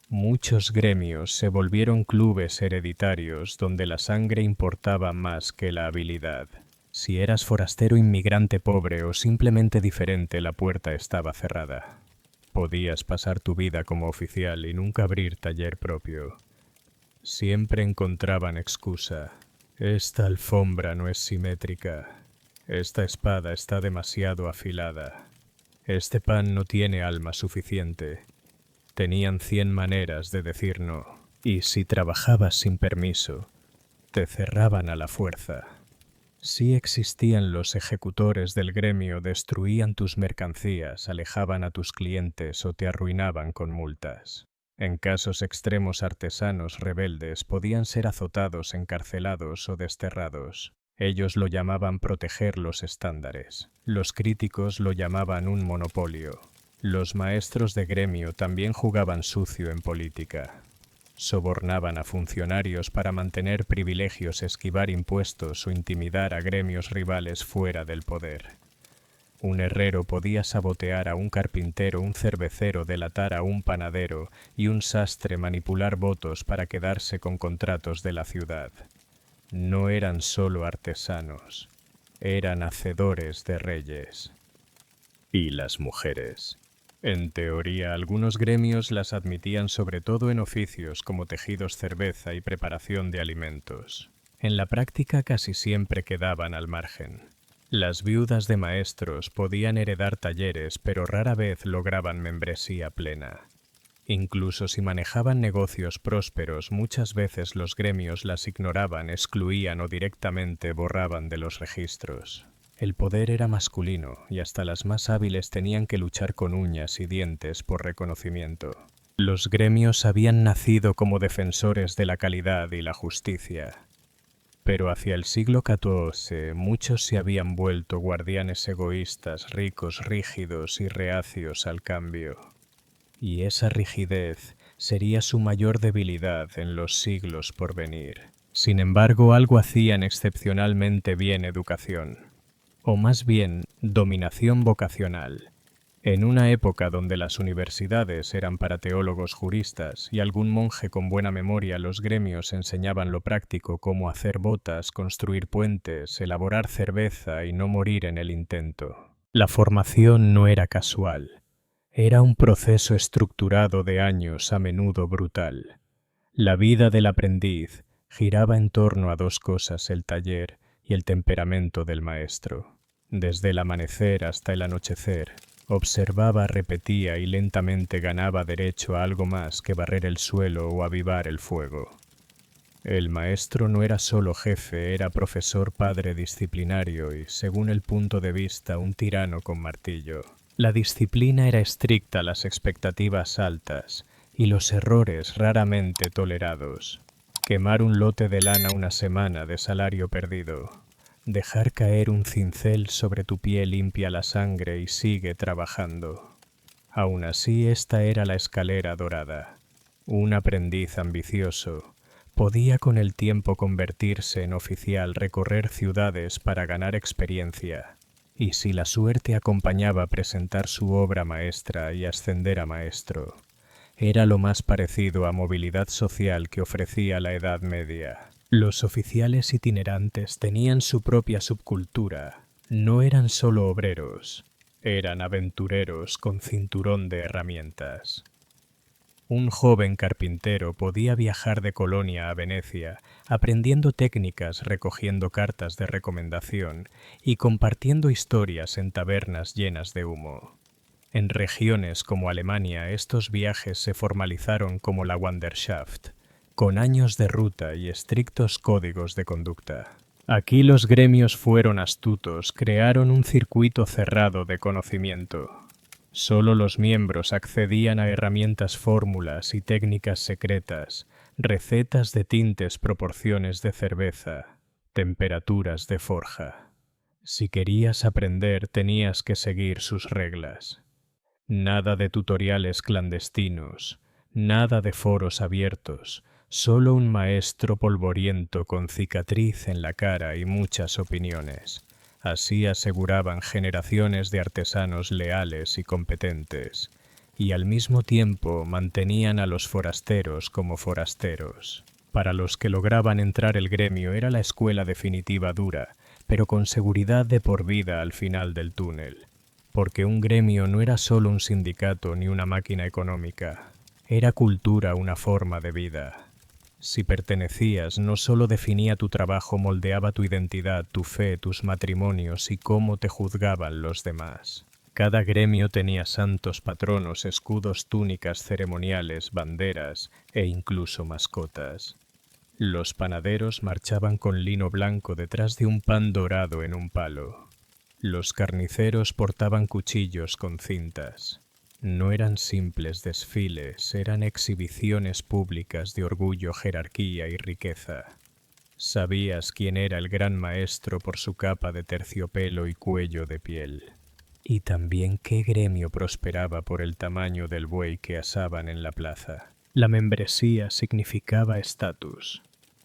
Muchos gremios se volvieron clubes hereditarios donde la sangre importaba más que la habilidad. Si eras forastero, inmigrante, pobre o simplemente diferente, la puerta estaba cerrada. Podías pasar tu vida como oficial y nunca abrir taller propio. Siempre encontraban excusa. Esta alfombra no es simétrica. Esta espada está demasiado afilada. Este pan no tiene alma suficiente. Tenían 100 maneras de decir no. Y si trabajabas sin permiso, te cerraban a la fuerza. Sí existían los ejecutores del gremio, destruían tus mercancías, alejaban a tus clientes o te arruinaban con multas. En casos extremos, artesanos rebeldes podían ser azotados, encarcelados o desterrados. Ellos lo llamaban proteger los estándares. Los críticos lo llamaban un monopolio. Los maestros de gremio también jugaban sucio en política. Sobornaban a funcionarios para mantener privilegios, esquivar impuestos o intimidar a gremios rivales fuera del poder. Un herrero podía sabotear a un carpintero, un cervecero delatar a un panadero y un sastre manipular votos para quedarse con contratos de la ciudad. No eran solo artesanos, eran hacedores de reyes. Y las mujeres. En teoría, algunos gremios las admitían sobre todo en oficios como tejidos, cerveza y preparación de alimentos. En la práctica casi siempre quedaban al margen. Las viudas de maestros podían heredar talleres, pero rara vez lograban membresía plena. Incluso si manejaban negocios prósperos, muchas veces los gremios las ignoraban, excluían o directamente borraban de los registros. El poder era masculino y hasta las más hábiles tenían que luchar con uñas y dientes por reconocimiento. Los gremios habían nacido como defensores de la calidad y la justicia. Pero hacia el siglo XIV muchos se habían vuelto guardianes egoístas, ricos, rígidos y reacios al cambio. Y esa rigidez sería su mayor debilidad en los siglos por venir. Sin embargo, algo hacían excepcionalmente bien: educación. o más bien dominación vocacional. En una época donde las universidades eran para teólogos juristas y algún monje con buena memoria, los gremios enseñaban lo práctico como hacer botas, construir puentes, elaborar cerveza y no morir en el intento. La formación no era casual. Era un proceso estructurado de años, a menudo brutal. La vida del aprendiz giraba en torno a dos cosas: el taller y el temperamento del maestro. Desde el amanecer hasta el anochecer, observaba, repetía y lentamente ganaba derecho a algo más que barrer el suelo o avivar el fuego. El maestro no era solo jefe, era profesor, padre, disciplinario y, según el punto de vista, un tirano con martillo. La disciplina era estricta, las expectativas altas y los errores raramente tolerados. Quemar un lote de lana una semana de salario perdido. Dejar caer un cincel sobre tu piel limpia la sangre y sigue trabajando. Aún así, esta era la escalera dorada. Un aprendiz ambicioso podía con el tiempo convertirse en oficial, recorrer ciudades para ganar experiencia, y si la suerte acompañaba, presentar su obra maestra y ascender a maestro. Era lo más parecido a movilidad social que ofrecía la Edad Media. Los oficiales itinerantes tenían su propia subcultura. No eran solo obreros, eran aventureros con cinturón de herramientas. Un joven carpintero podía viajar de Colonia a Venecia, aprendiendo técnicas, recogiendo cartas de recomendación y compartiendo historias en tabernas llenas de humo. En regiones como Alemania, estos viajes se formalizaron como la Wanderschaft, con años de ruta y estrictos códigos de conducta. Aquí los gremios fueron astutos, crearon un circuito cerrado de conocimiento. Solo los miembros accedían a herramientas, fórmulas y técnicas secretas, recetas de tintes, proporciones de cerveza, temperaturas de forja. Si querías aprender, tenías que seguir sus reglas. Nada de tutoriales clandestinos, nada de foros abiertos, solo un maestro polvoriento con cicatriz en la cara y muchas opiniones. Así aseguraban generaciones de artesanos leales y competentes, y al mismo tiempo mantenían a los forasteros como forasteros. Para los que lograban entrar, el gremio era la escuela definitiva dura, pero con seguridad de por vida al final del túnel. Porque un gremio no era solo un sindicato ni una máquina económica, era cultura, una forma de vida. Si pertenecías, no solo definía tu trabajo, moldeaba tu identidad, tu fe, tus matrimonios y cómo te juzgaban los demás. Cada gremio tenía santos, patronos, escudos, túnicas ceremoniales, banderas e incluso mascotas. Los panaderos marchaban con lino blanco detrás de un pan dorado en un palo. Los carniceros portaban cuchillos con cintas. No eran simples desfiles, eran exhibiciones públicas de orgullo, jerarquía y riqueza. Sabías quién era el gran maestro por su capa de terciopelo y cuello de piel. Y también qué gremio prosperaba por el tamaño del buey que asaban en la plaza. La membresía significaba estatus.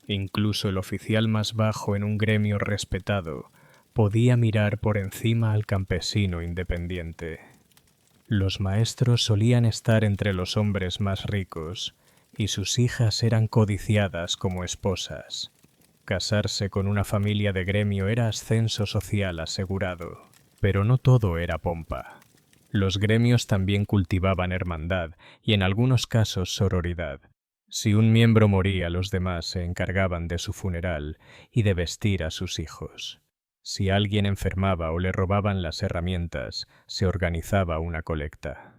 Incluso el oficial más bajo en un gremio respetado podía mirar por encima al campesino independiente. Los maestros solían estar entre los hombres más ricos, y sus hijas eran codiciadas como esposas. Casarse con una familia de gremio era ascenso social asegurado, pero no todo era pompa. Los gremios también cultivaban hermandad y en algunos casos sororidad. Si un miembro moría, los demás se encargaban de su funeral y de vestir a sus hijos. Si alguien enfermaba o le robaban las herramientas, se organizaba una colecta.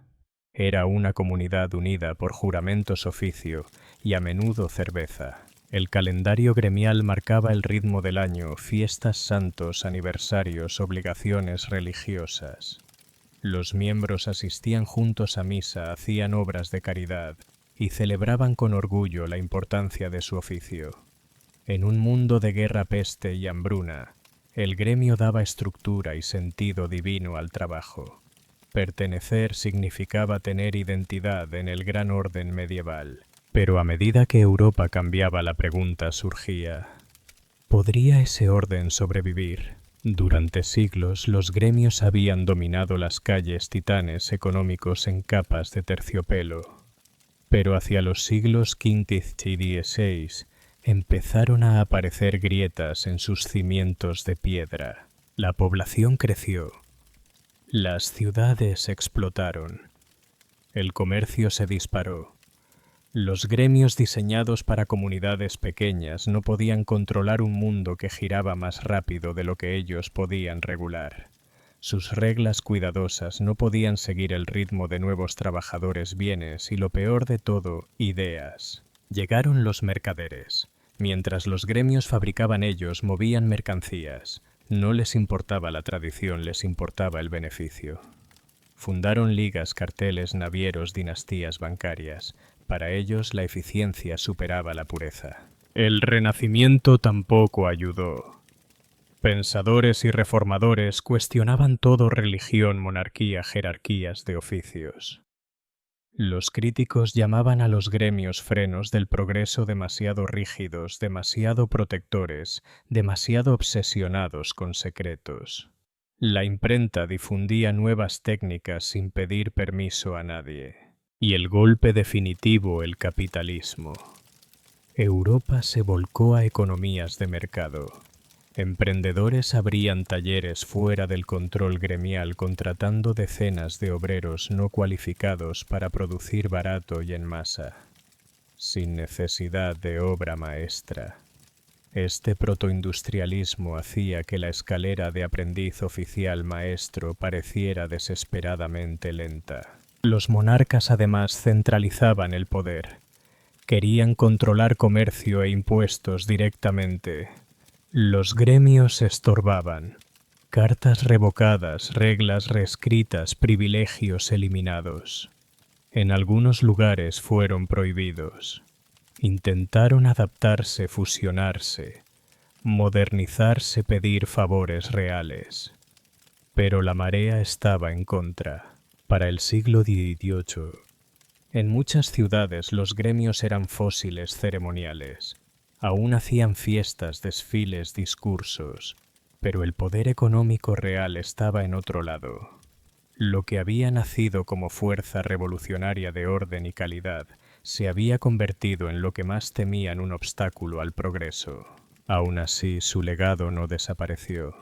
Era una comunidad unida por juramentos, oficio y a menudo cerveza. El calendario gremial marcaba el ritmo del año, fiestas, santos, aniversarios, obligaciones religiosas. Los miembros asistían juntos a misa, hacían obras de caridad y celebraban con orgullo la importancia de su oficio. En un mundo de guerra, peste y hambruna, el gremio daba estructura y sentido divino al trabajo. Pertenecer significaba tener identidad en el gran orden medieval. Pero a medida que Europa cambiaba, la pregunta surgía: ¿podría ese orden sobrevivir? Durante siglos, los gremios habían dominado las calles titanes económicos en capas de terciopelo. Pero hacia los siglos XV y XVI empezaron a aparecer grietas en sus cimientos de piedra. La población creció. Las ciudades explotaron. El comercio se disparó. Los gremios diseñados para comunidades pequeñas no podían controlar un mundo que giraba más rápido de lo que ellos podían regular. Sus reglas cuidadosas no podían seguir el ritmo de nuevos trabajadores, bienes y, lo peor de todo, ideas. Llegaron los mercaderes. Mientras los gremios fabricaban, ellos movían mercancías. No les importaba la tradición, les importaba el beneficio. Fundaron ligas, carteles, navieros, dinastías bancarias. Para ellos la eficiencia superaba la pureza. El Renacimiento tampoco ayudó. Pensadores y reformadores cuestionaban todo: religión, monarquía, jerarquías de oficios. Los críticos llamaban a los gremios frenos del progreso demasiado rígidos, demasiado protectores, demasiado obsesionados con secretos. La imprenta difundía nuevas técnicas sin pedir permiso a nadie. Y el golpe definitivo, el capitalismo. Europa se volcó a economías de mercado. Emprendedores abrían talleres fuera del control gremial, contratando decenas de obreros no cualificados para producir barato y en masa, sin necesidad de obra maestra. Este protoindustrialismo hacía que la escalera de aprendiz oficial maestro pareciera desesperadamente lenta. Los monarcas además centralizaban el poder. Querían controlar comercio e impuestos directamente. Los gremios estorbaban. Cartas revocadas, reglas reescritas, privilegios eliminados. En algunos lugares fueron prohibidos. Intentaron adaptarse, fusionarse, modernizarse, pedir favores reales. Pero la marea estaba en contra. Para el siglo XVIII, en muchas ciudades los gremios eran fósiles ceremoniales. Aún hacían fiestas, desfiles, discursos, pero el poder económico real estaba en otro lado. Lo que había nacido como fuerza revolucionaria de orden y calidad se había convertido en lo que más temían: un obstáculo al progreso. Aún así, su legado no desapareció,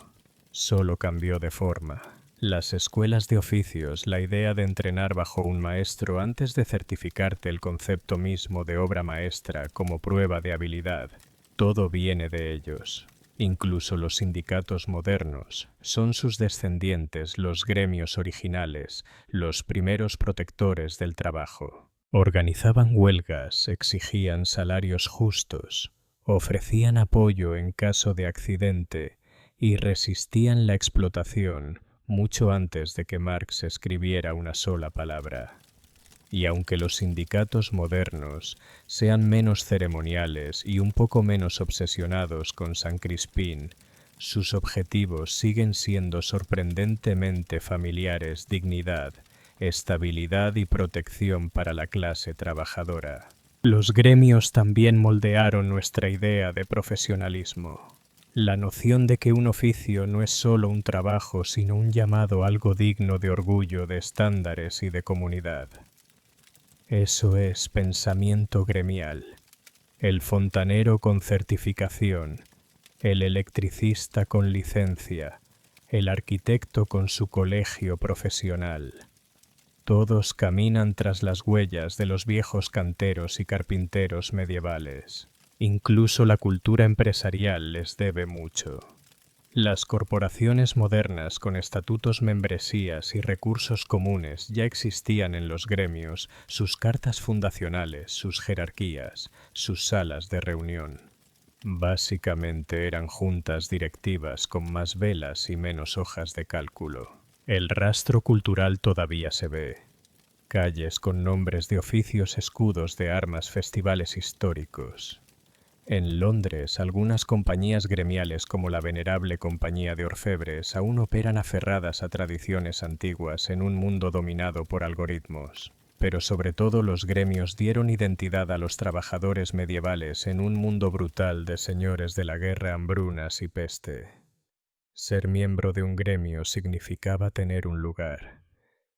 solo cambió de forma. Las escuelas de oficios, la idea de entrenar bajo un maestro antes de certificarte, el concepto mismo de obra maestra como prueba de habilidad, todo viene de ellos. Incluso los sindicatos modernos son sus descendientes, los gremios originales, los primeros protectores del trabajo. Organizaban huelgas, exigían salarios justos, ofrecían apoyo en caso de accidente y resistían la explotación mucho antes de que Marx escribiera una sola palabra. Y aunque los sindicatos modernos sean menos ceremoniales y un poco menos obsesionados con San Crispín, sus objetivos siguen siendo sorprendentemente familiares: dignidad, estabilidad y protección para la clase trabajadora. Los gremios también moldearon nuestra idea de profesionalismo. La noción de que un oficio no es solo un trabajo, sino un llamado, algo digno de orgullo, de estándares y de comunidad. Eso es pensamiento gremial. El fontanero con certificación, el electricista con licencia, el arquitecto con su colegio profesional. Todos caminan tras las huellas de los viejos canteros y carpinteros medievales. Incluso la cultura empresarial les debe mucho. Las corporaciones modernas con estatutos, membresías y recursos comunes ya existían en los gremios, sus cartas fundacionales, sus jerarquías, sus salas de reunión. Básicamente eran juntas directivas con más velas y menos hojas de cálculo. El rastro cultural todavía se ve. Calles con nombres de oficios, escudos de armas, festivales históricos. En Londres, algunas compañías gremiales, como la venerable Compañía de Orfebres, aún operan aferradas a tradiciones antiguas en un mundo dominado por algoritmos. Pero sobre todo los gremios dieron identidad a los trabajadores medievales en un mundo brutal de señores de la guerra, hambrunas y peste. Ser miembro de un gremio significaba tener un lugar,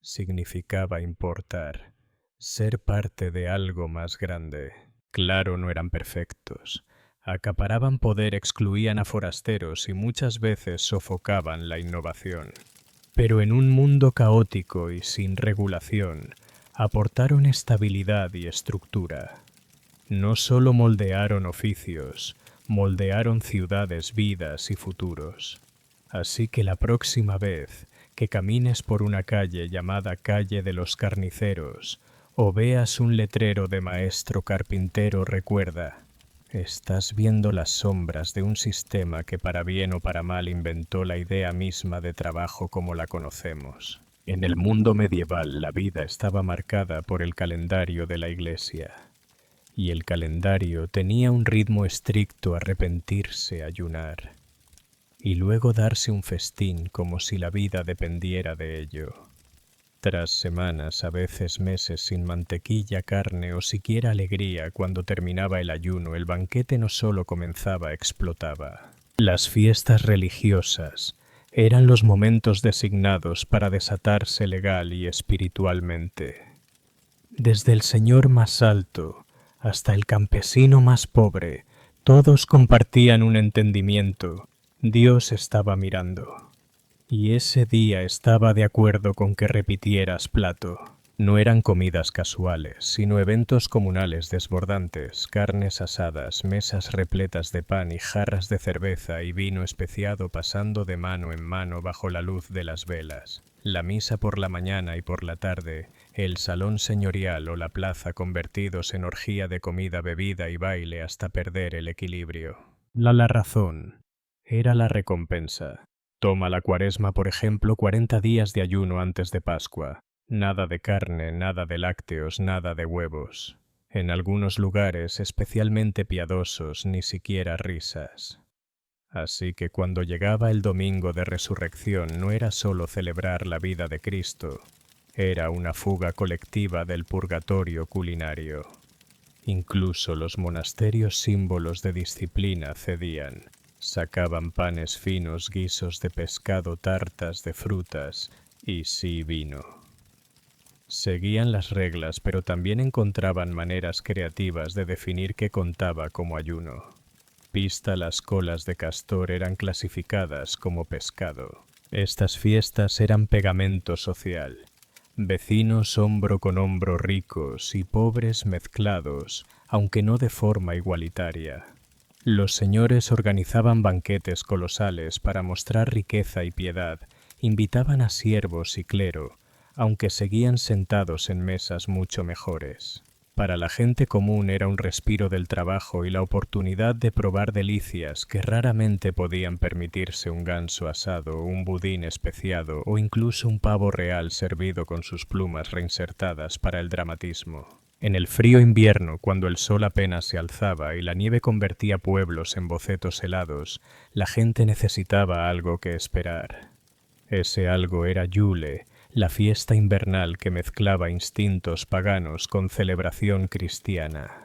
significaba importar, ser parte de algo más grande. Claro, no eran perfectos. Acaparaban poder, excluían a forasteros y muchas veces sofocaban la innovación. Pero en un mundo caótico y sin regulación, aportaron estabilidad y estructura. No solo moldearon oficios, moldearon ciudades, vidas y futuros. Así que la próxima vez que camines por una calle llamada Calle de los Carniceros o veas un letrero de maestro carpintero, recuerda, estás viendo las sombras de un sistema que para bien o para mal inventó la idea misma de trabajo como la conocemos. En el mundo medieval la vida estaba marcada por el calendario de la Iglesia. Y el calendario tenía un ritmo estricto: arrepentirse, ayunar, y luego darse un festín como si la vida dependiera de ello. Tras semanas, a veces meses sin mantequilla, carne o siquiera alegría, cuando terminaba el ayuno, el banquete no solo comenzaba, explotaba. Las fiestas religiosas eran los momentos designados para desatarse legal y espiritualmente. Desde el señor más alto hasta el campesino más pobre, todos compartían un entendimiento: Dios estaba mirando. Y ese día estaba de acuerdo con que repitieras plato. No eran comidas casuales, sino eventos comunales desbordantes: carnes asadas, mesas repletas de pan y jarras de cerveza y vino especiado pasando de mano en mano bajo la luz de las velas. La misa por la mañana y por la tarde, el salón señorial o la plaza convertidos en orgía de comida, bebida y baile hasta perder el equilibrio. La razón era la recompensa. Toma la Cuaresma, por ejemplo, 40 días de ayuno antes de Pascua. Nada de carne, nada de lácteos, nada de huevos. En algunos lugares, especialmente piadosos, ni siquiera risas. Así que cuando llegaba el domingo de resurrección no era solo celebrar la vida de Cristo, era una fuga colectiva del purgatorio culinario. Incluso los monasterios, símbolos de disciplina, cedían. Sacaban panes finos, guisos de pescado, tartas de frutas y sí, vino. Seguían las reglas, pero también encontraban maneras creativas de definir qué contaba como ayuno. Pista: las colas de castor eran clasificadas como pescado. Estas fiestas eran pegamento social. Vecinos hombro con hombro, ricos y pobres mezclados, aunque no de forma igualitaria. Los señores organizaban banquetes colosales para mostrar riqueza y piedad, invitaban a siervos y clero, aunque seguían sentados en mesas mucho mejores. Para la gente común era un respiro del trabajo y la oportunidad de probar delicias que raramente podían permitirse: un ganso asado, un budín especiado o incluso un pavo real servido con sus plumas reinsertadas para el dramatismo. En el frío invierno, cuando el sol apenas se alzaba y la nieve convertía pueblos en bocetos helados, la gente necesitaba algo que esperar. Ese algo era Yule, la fiesta invernal que mezclaba instintos paganos con celebración cristiana.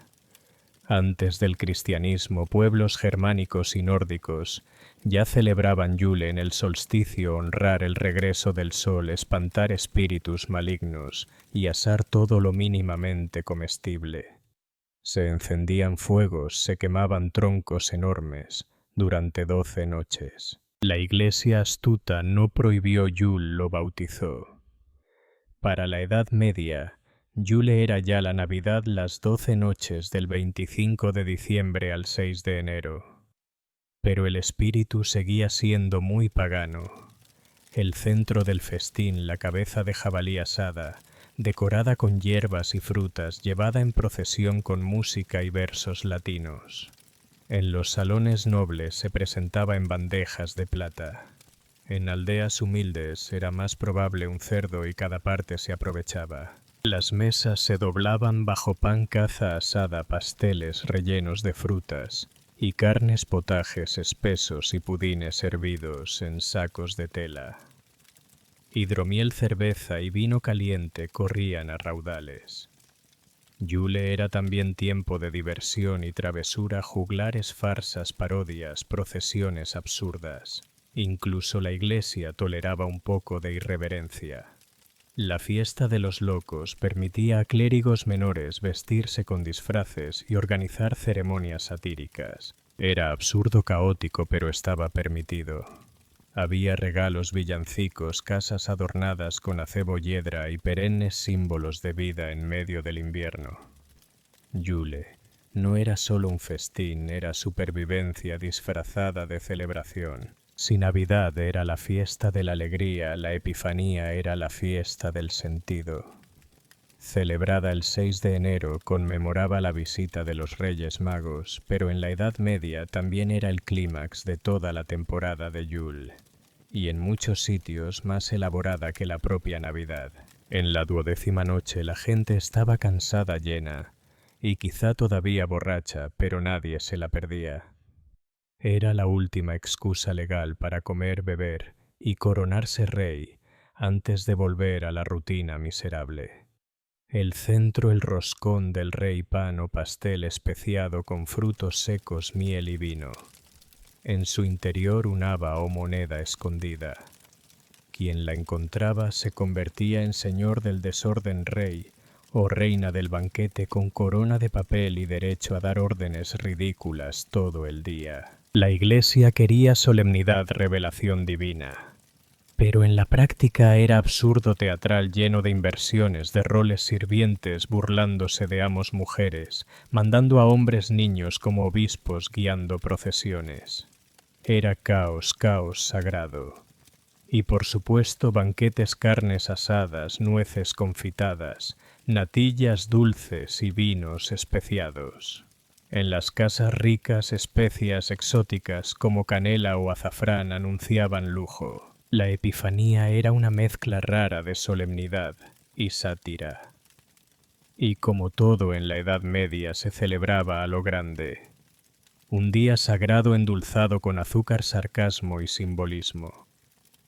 Antes del cristianismo, pueblos germánicos y nórdicos ya celebraban Yule en el solsticio: honrar el regreso del sol, espantar espíritus malignos y asar todo lo mínimamente comestible. Se encendían fuegos, se quemaban troncos enormes durante 12 noches. La Iglesia astuta no prohibió Yule, lo bautizó. Para la Edad Media, Yule era ya la Navidad, las 12 noches del 25 de diciembre al 6 de enero. Pero el espíritu seguía siendo muy pagano. El centro del festín, la cabeza de jabalí asada, decorada con hierbas y frutas, llevada en procesión con música y versos latinos. En los salones nobles se presentaba en bandejas de plata. En aldeas humildes era más probable un cerdo y cada parte se aprovechaba. Las mesas se doblaban bajo pan, caza asada, pasteles rellenos de frutas y carnes, potajes espesos y pudines hervidos en sacos de tela. Hidromiel, cerveza y vino caliente corrían a raudales. Yule era también tiempo de diversión y travesura: juglares, farsas, parodias, procesiones absurdas. Incluso la Iglesia toleraba un poco de irreverencia. La fiesta de los locos permitía a clérigos menores vestirse con disfraces y organizar ceremonias satíricas. Era absurdo caótico, pero estaba permitido. Había regalos, villancicos, casas adornadas con acebo y hiedra y perennes símbolos de vida en medio del invierno. Yule no era solo un festín, era supervivencia disfrazada de celebración. Si Navidad era la fiesta de la alegría, la Epifanía era la fiesta del sentido. Celebrada el 6 de enero, conmemoraba la visita de los Reyes Magos, pero en la Edad Media también era el clímax de toda la temporada de Yule, y en muchos sitios más elaborada que la propia Navidad. En la 12ª noche la gente estaba cansada, llena, y quizá todavía borracha, pero nadie se la perdía. Era la última excusa legal para comer, beber y coronarse rey antes de volver a la rutina miserable. El centro, el roscón del rey, pan o pastel especiado con frutos secos, miel y vino. En su interior un haba o moneda escondida. Quien la encontraba se convertía en señor del desorden, rey o reina del banquete, con corona de papel y derecho a dar órdenes ridículas todo el día. La Iglesia quería solemnidad, revelación divina. Pero en la práctica era absurdo teatral lleno de inversiones, de roles sirvientes burlándose de amos mujeres, mandando a hombres niños como obispos guiando procesiones. Era caos, caos sagrado. Y por supuesto banquetes, carnes asadas, nueces confitadas, natillas dulces y vinos especiados. En las casas ricas, especias exóticas como canela o azafrán anunciaban lujo. La Epifanía era una mezcla rara de solemnidad y sátira. Y como todo en la Edad Media se celebraba a lo grande. Un día sagrado endulzado con azúcar, sarcasmo y simbolismo.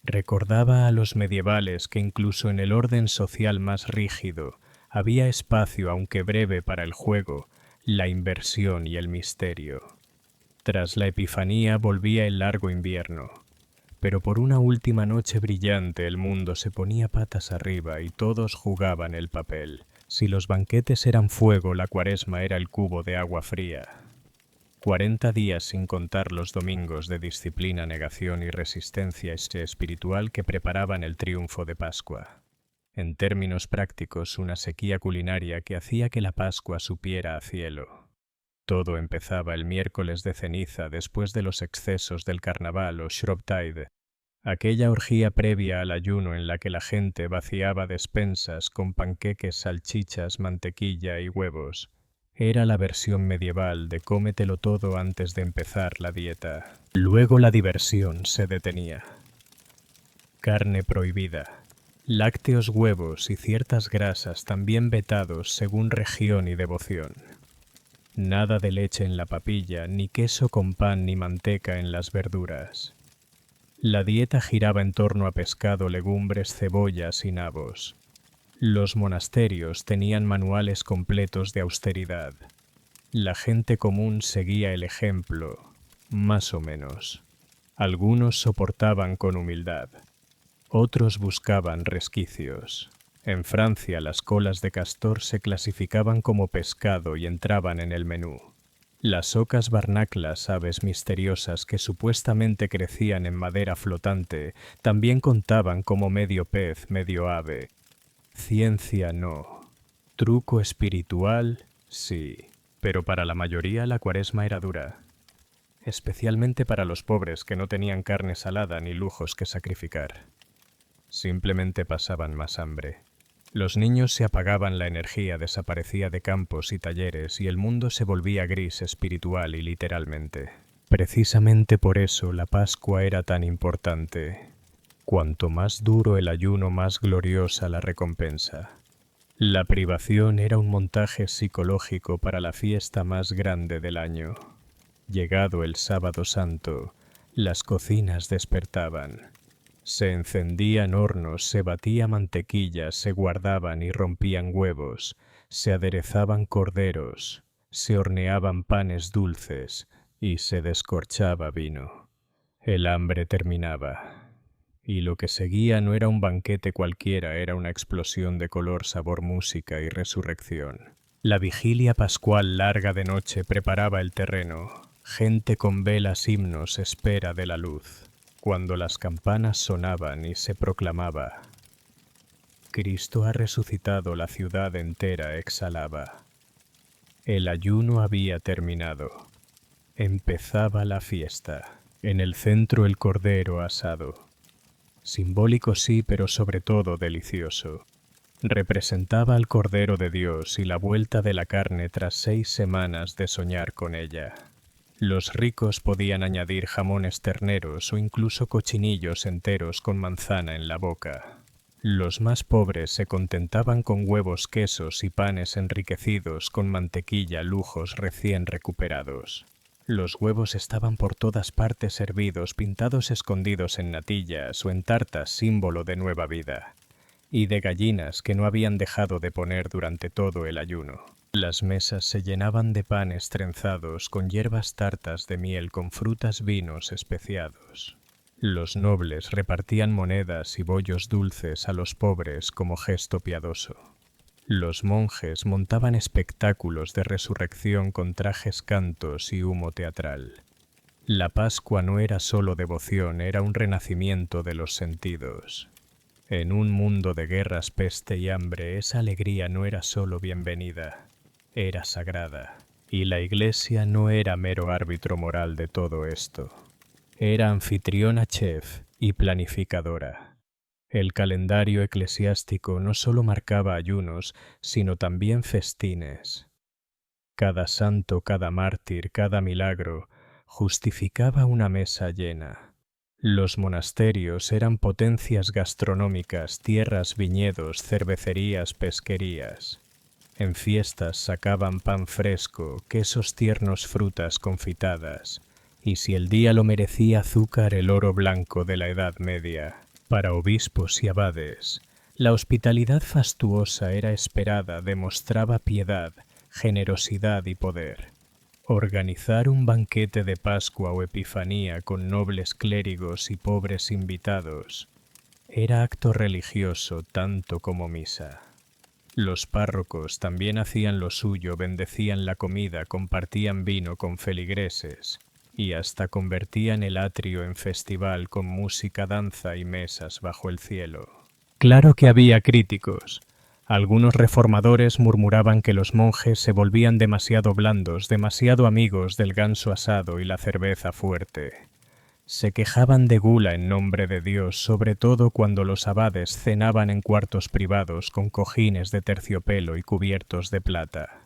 Recordaba a los medievales que incluso en el orden social más rígido había espacio, aunque breve, para el juego, la inversión y el misterio. Tras la Epifanía volvía el largo invierno, pero por una última noche brillante el mundo se ponía patas arriba y todos jugaban el papel. Si los banquetes eran fuego, la Cuaresma era el cubo de agua fría. 40 días sin contar los domingos de disciplina, negación y resistencia espiritual que preparaban el triunfo de Pascua. En términos prácticos, una sequía culinaria que hacía que la Pascua supiera a cielo. Todo empezaba el miércoles de ceniza después de los excesos del carnaval o Shroptide, aquella orgía previa al ayuno en la que la gente vaciaba despensas con panqueques, salchichas, mantequilla y huevos. Era la versión medieval de cómetelo todo antes de empezar la dieta. Luego la diversión se detenía. Carne prohibida. Lácteos, huevos y ciertas grasas también vetados según región y devoción. Nada de leche en la papilla, ni queso con pan ni manteca en las verduras. La dieta giraba en torno a pescado, legumbres, cebollas y nabos. Los monasterios tenían manuales completos de austeridad. La gente común seguía el ejemplo, más o menos. Algunos soportaban con humildad. Otros buscaban resquicios. En Francia las colas de castor se clasificaban como pescado y entraban en el menú. Las ocas barnaclas, aves misteriosas que supuestamente crecían en madera flotante, también contaban como medio pez, medio ave. Ciencia no. Truco espiritual, sí. Pero para la mayoría la Cuaresma era dura. Especialmente para los pobres que no tenían carne salada ni lujos que sacrificar. Simplemente pasaban más hambre. Los niños se apagaban, la energía desaparecía de campos y talleres y el mundo se volvía gris espiritual y literalmente. Precisamente por eso la Pascua era tan importante. Cuanto más duro el ayuno, más gloriosa la recompensa. La privación era un montaje psicológico para la fiesta más grande del año. Llegado el Sábado Santo, las cocinas despertaban. Se encendían hornos, se batía mantequilla, se guardaban y rompían huevos, se aderezaban corderos, se horneaban panes dulces y se descorchaba vino. El hambre terminaba, y lo que seguía no era un banquete cualquiera, era una explosión de color, sabor, música y resurrección. La vigilia pascual larga de noche preparaba el terreno. Gente con velas, himnos, espera de la luz. Cuando las campanas sonaban y se proclamaba: Cristo ha resucitado, la ciudad entera exhalaba. El ayuno había terminado. Empezaba la fiesta. En el centro el cordero asado. Simbólico sí, pero sobre todo delicioso. Representaba al Cordero de Dios y la vuelta de la carne tras 6 semanas de soñar con ella. Los ricos podían añadir jamones terneros o incluso cochinillos enteros con manzana en la boca. Los más pobres se contentaban con huevos, quesos y panes enriquecidos con mantequilla, lujos recién recuperados. Los huevos estaban por todas partes hervidos, pintados escondidos en natillas o en tartas, símbolo de nueva vida, y de gallinas que no habían dejado de poner durante todo el ayuno. Las mesas se llenaban de panes trenzados con hierbas, tartas de miel con frutas, vinos especiados. Los nobles repartían monedas y bollos dulces a los pobres como gesto piadoso. Los monjes montaban espectáculos de resurrección con trajes, cantos y humo teatral. La Pascua no era solo devoción, era un renacimiento de los sentidos. En un mundo de guerras, peste y hambre, esa alegría no era solo bienvenida, era sagrada. Y la Iglesia no era mero árbitro moral de todo esto. Era anfitriona, chef y planificadora. El calendario eclesiástico no solo marcaba ayunos, sino también festines. Cada santo, cada mártir, cada milagro justificaba una mesa llena. Los monasterios eran potencias gastronómicas, tierras, viñedos, cervecerías, pesquerías. En fiestas sacaban pan fresco, quesos tiernos, frutas confitadas, y si el día lo merecía, azúcar, el oro blanco de la Edad Media. Para obispos y abades, la hospitalidad fastuosa era esperada, demostraba piedad, generosidad y poder. Organizar un banquete de Pascua o Epifanía con nobles clérigos y pobres invitados era acto religioso tanto como misa. Los párrocos también hacían lo suyo, bendecían la comida, compartían vino con feligreses y hasta convertían el atrio en festival con música, danza y mesas bajo el cielo. Claro que había críticos. Algunos reformadores murmuraban que los monjes se volvían demasiado blandos, demasiado amigos del ganso asado y la cerveza fuerte. Se quejaban de gula en nombre de Dios, sobre todo cuando los abades cenaban en cuartos privados con cojines de terciopelo y cubiertos de plata.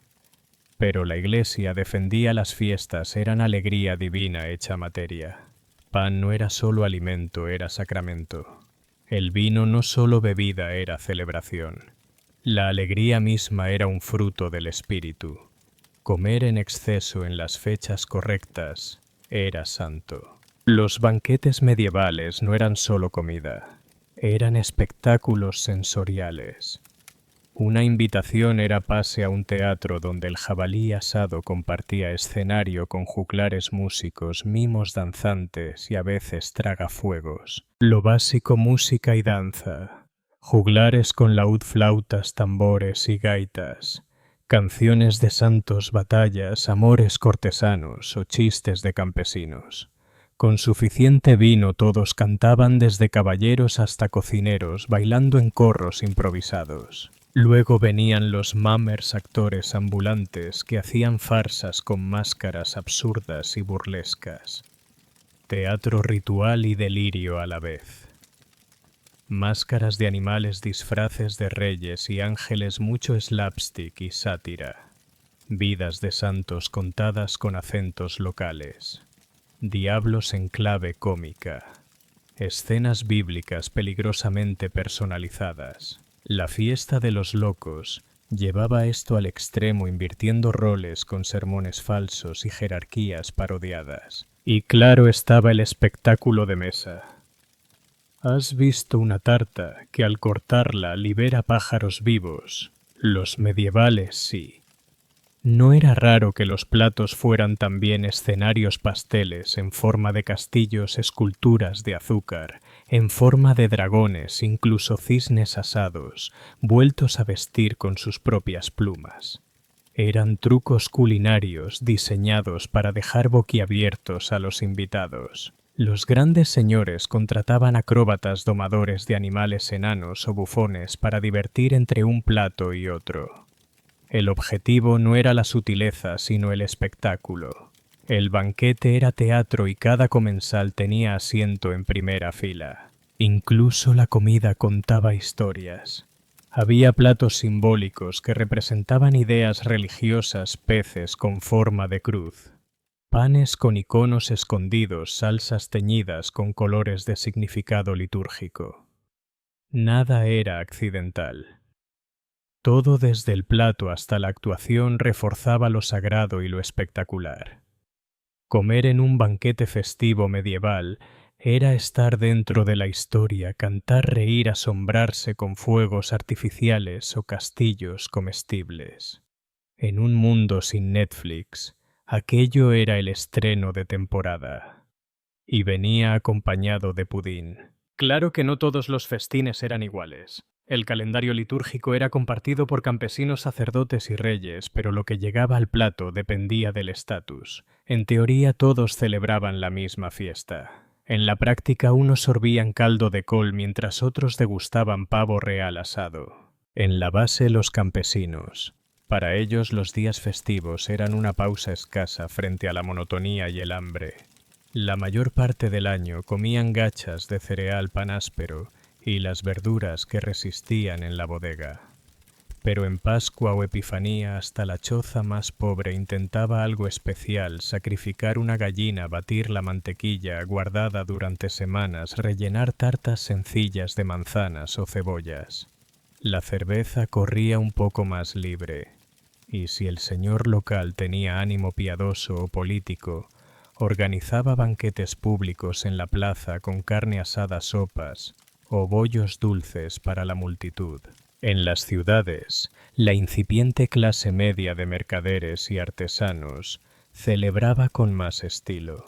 Pero la Iglesia defendía las fiestas, eran alegría divina hecha materia. Pan no era solo alimento, era sacramento. El vino no solo bebida, era celebración. La alegría misma era un fruto del espíritu. Comer en exceso en las fechas correctas era santo. Los banquetes medievales no eran solo comida, eran espectáculos sensoriales. Una invitación era pase a un teatro donde el jabalí asado compartía escenario con juglares músicos, mimos danzantes y a veces tragafuegos. Lo básico, música y danza. Juglares con laúd, flautas, tambores y gaitas. Canciones de santos, batallas, amores cortesanos o chistes de campesinos. Con suficiente vino todos cantaban desde caballeros hasta cocineros, bailando en corros improvisados. Luego venían los mummers, actores ambulantes que hacían farsas con máscaras absurdas y burlescas. Teatro ritual y delirio a la vez. Máscaras de animales, disfraces de reyes y ángeles, mucho slapstick y sátira. Vidas de santos contadas con acentos locales. Diablos en clave cómica. Escenas bíblicas peligrosamente personalizadas. La fiesta de los locos llevaba esto al extremo, invirtiendo roles con sermones falsos y jerarquías parodiadas. Y claro estaba el espectáculo de mesa. ¿Has visto una tarta que al cortarla libera pájaros vivos? Los medievales sí. No era raro que los platos fueran también escenarios pasteles en forma de castillos, esculturas de azúcar, en forma de dragones, incluso cisnes asados, vueltos a vestir con sus propias plumas. Eran trucos culinarios diseñados para dejar boquiabiertos a los invitados. Los grandes señores contrataban acróbatas domadores de animales enanos o bufones para divertir entre un plato y otro. El objetivo no era la sutileza, sino el espectáculo. El banquete era teatro y cada comensal tenía asiento en primera fila. Incluso la comida contaba historias. Había platos simbólicos que representaban ideas religiosas, peces con forma de cruz, panes con iconos escondidos, salsas teñidas con colores de significado litúrgico. Nada era accidental. Todo desde el plato hasta la actuación reforzaba lo sagrado y lo espectacular. Comer en un banquete festivo medieval era estar dentro de la historia, cantar, reír, asombrarse con fuegos artificiales o castillos comestibles. En un mundo sin Netflix, aquello era el estreno de temporada. Y venía acompañado de pudín. Claro que no todos los festines eran iguales. El calendario litúrgico era compartido por campesinos, sacerdotes y reyes, pero lo que llegaba al plato dependía del estatus. En teoría todos celebraban la misma fiesta. En la práctica unos sorbían caldo de col mientras otros degustaban pavo real asado. En la base los campesinos. Para ellos los días festivos eran una pausa escasa frente a la monotonía y el hambre. La mayor parte del año comían gachas de cereal pan áspero y las verduras que resistían en la bodega. Pero en Pascua o Epifanía hasta la choza más pobre intentaba algo especial, sacrificar una gallina, batir la mantequilla guardada durante semanas, rellenar tartas sencillas de manzanas o cebollas. La cerveza corría un poco más libre, y si el señor local tenía ánimo piadoso o político, organizaba banquetes públicos en la plaza con carne asada, sopas o bollos dulces para la multitud. En las ciudades, la incipiente clase media de mercaderes y artesanos celebraba con más estilo.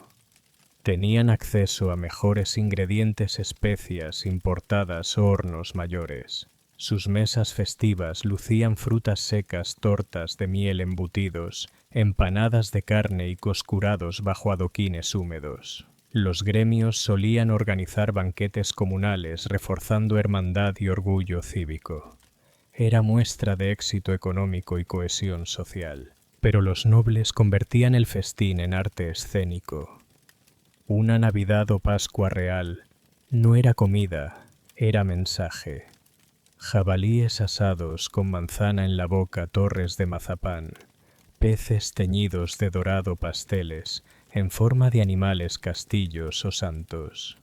Tenían acceso a mejores ingredientes, especias importadas o hornos mayores. Sus mesas festivas lucían frutas secas, tortas de miel, embutidos, empanadas de carne y coscurados bajo adoquines húmedos. Los gremios solían organizar banquetes comunales reforzando hermandad y orgullo cívico. Era muestra de éxito económico y cohesión social. Pero los nobles convertían el festín en arte escénico. Una Navidad o Pascua real no era comida, era mensaje. Jabalíes asados con manzana en la boca, torres de mazapán, peces teñidos de dorado, pasteles en forma de animales, castillos o santos.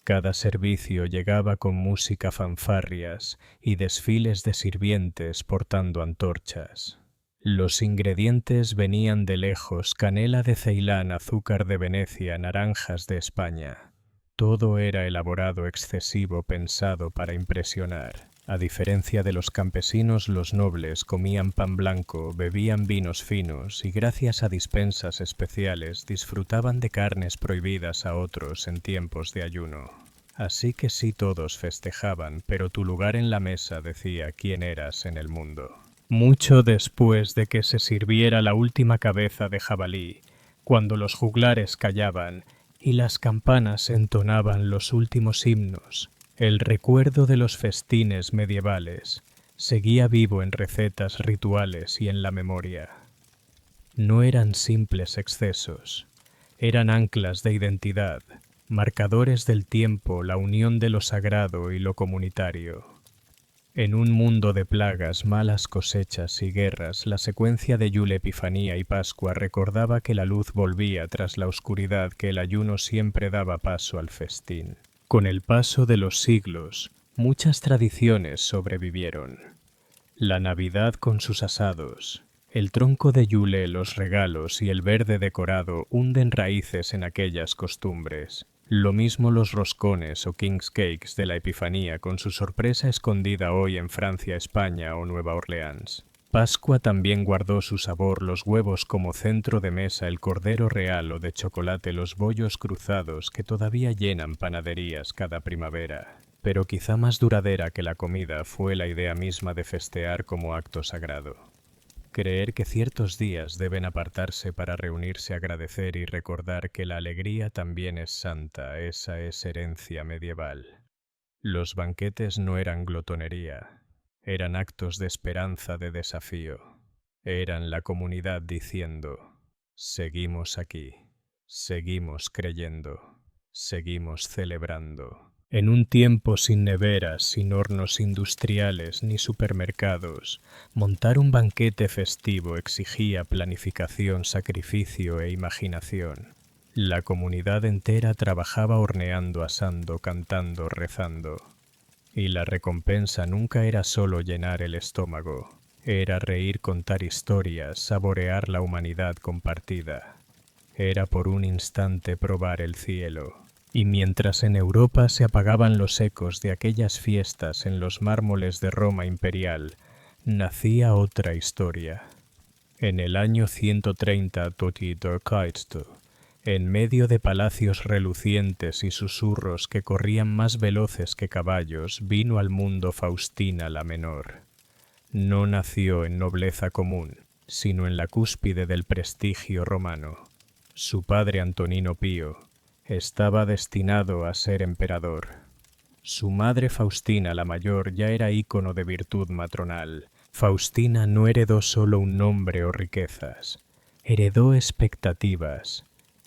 Cada servicio llegaba con música, fanfarrias y desfiles de sirvientes portando antorchas. Los ingredientes venían de lejos: canela de Ceilán, azúcar de Venecia, naranjas de España. Todo era elaborado, excesivo, pensado para impresionar. A diferencia de los campesinos, los nobles comían pan blanco, bebían vinos finos y gracias a dispensas especiales disfrutaban de carnes prohibidas a otros en tiempos de ayuno. Así que sí, todos festejaban, pero tu lugar en la mesa decía quién eras en el mundo. Mucho después de que se sirviera la última cabeza de jabalí, cuando los juglares callaban y las campanas entonaban los últimos himnos, el recuerdo de los festines medievales seguía vivo en recetas, rituales y en la memoria. No eran simples excesos, eran anclas de identidad, marcadores del tiempo, la unión de lo sagrado y lo comunitario. En un mundo de plagas, malas cosechas y guerras, la secuencia de Yule, Epifanía y Pascua recordaba que la luz volvía tras la oscuridad, que el ayuno siempre daba paso al festín. Con el paso de los siglos, muchas tradiciones sobrevivieron. La Navidad con sus asados, el tronco de Yule, los regalos y el verde decorado hunden raíces en aquellas costumbres. Lo mismo los roscones o King's Cakes de la Epifanía con su sorpresa escondida hoy en Francia, España o Nueva Orleans. Pascua también guardó su sabor, los huevos como centro de mesa, el cordero real o de chocolate, los bollos cruzados que todavía llenan panaderías cada primavera. Pero quizá más duradera que la comida fue la idea misma de festear como acto sagrado. Creer que ciertos días deben apartarse para reunirse, agradecer y recordar que la alegría también es santa, esa es herencia medieval. Los banquetes no eran glotonería. Eran actos de esperanza, de desafío. Eran la comunidad diciendo, seguimos aquí, seguimos creyendo, seguimos celebrando. En un tiempo sin neveras, sin hornos industriales ni supermercados, montar un banquete festivo exigía planificación, sacrificio e imaginación. La comunidad entera trabajaba horneando, asando, cantando, rezando. Y la recompensa nunca era solo llenar el estómago, era reír, contar historias, saborear la humanidad compartida. Era por un instante probar el cielo. Y mientras en Europa se apagaban los ecos de aquellas fiestas en los mármoles de Roma imperial, nacía otra historia. En el año 130 Totito, en medio de palacios relucientes y susurros que corrían más veloces que caballos, vino al mundo Faustina la menor. No nació en nobleza común, sino en la cúspide del prestigio romano. Su padre Antonino Pío estaba destinado a ser emperador. Su madre Faustina la mayor ya era ícono de virtud matronal. Faustina no heredó solo un nombre o riquezas, heredó expectativas.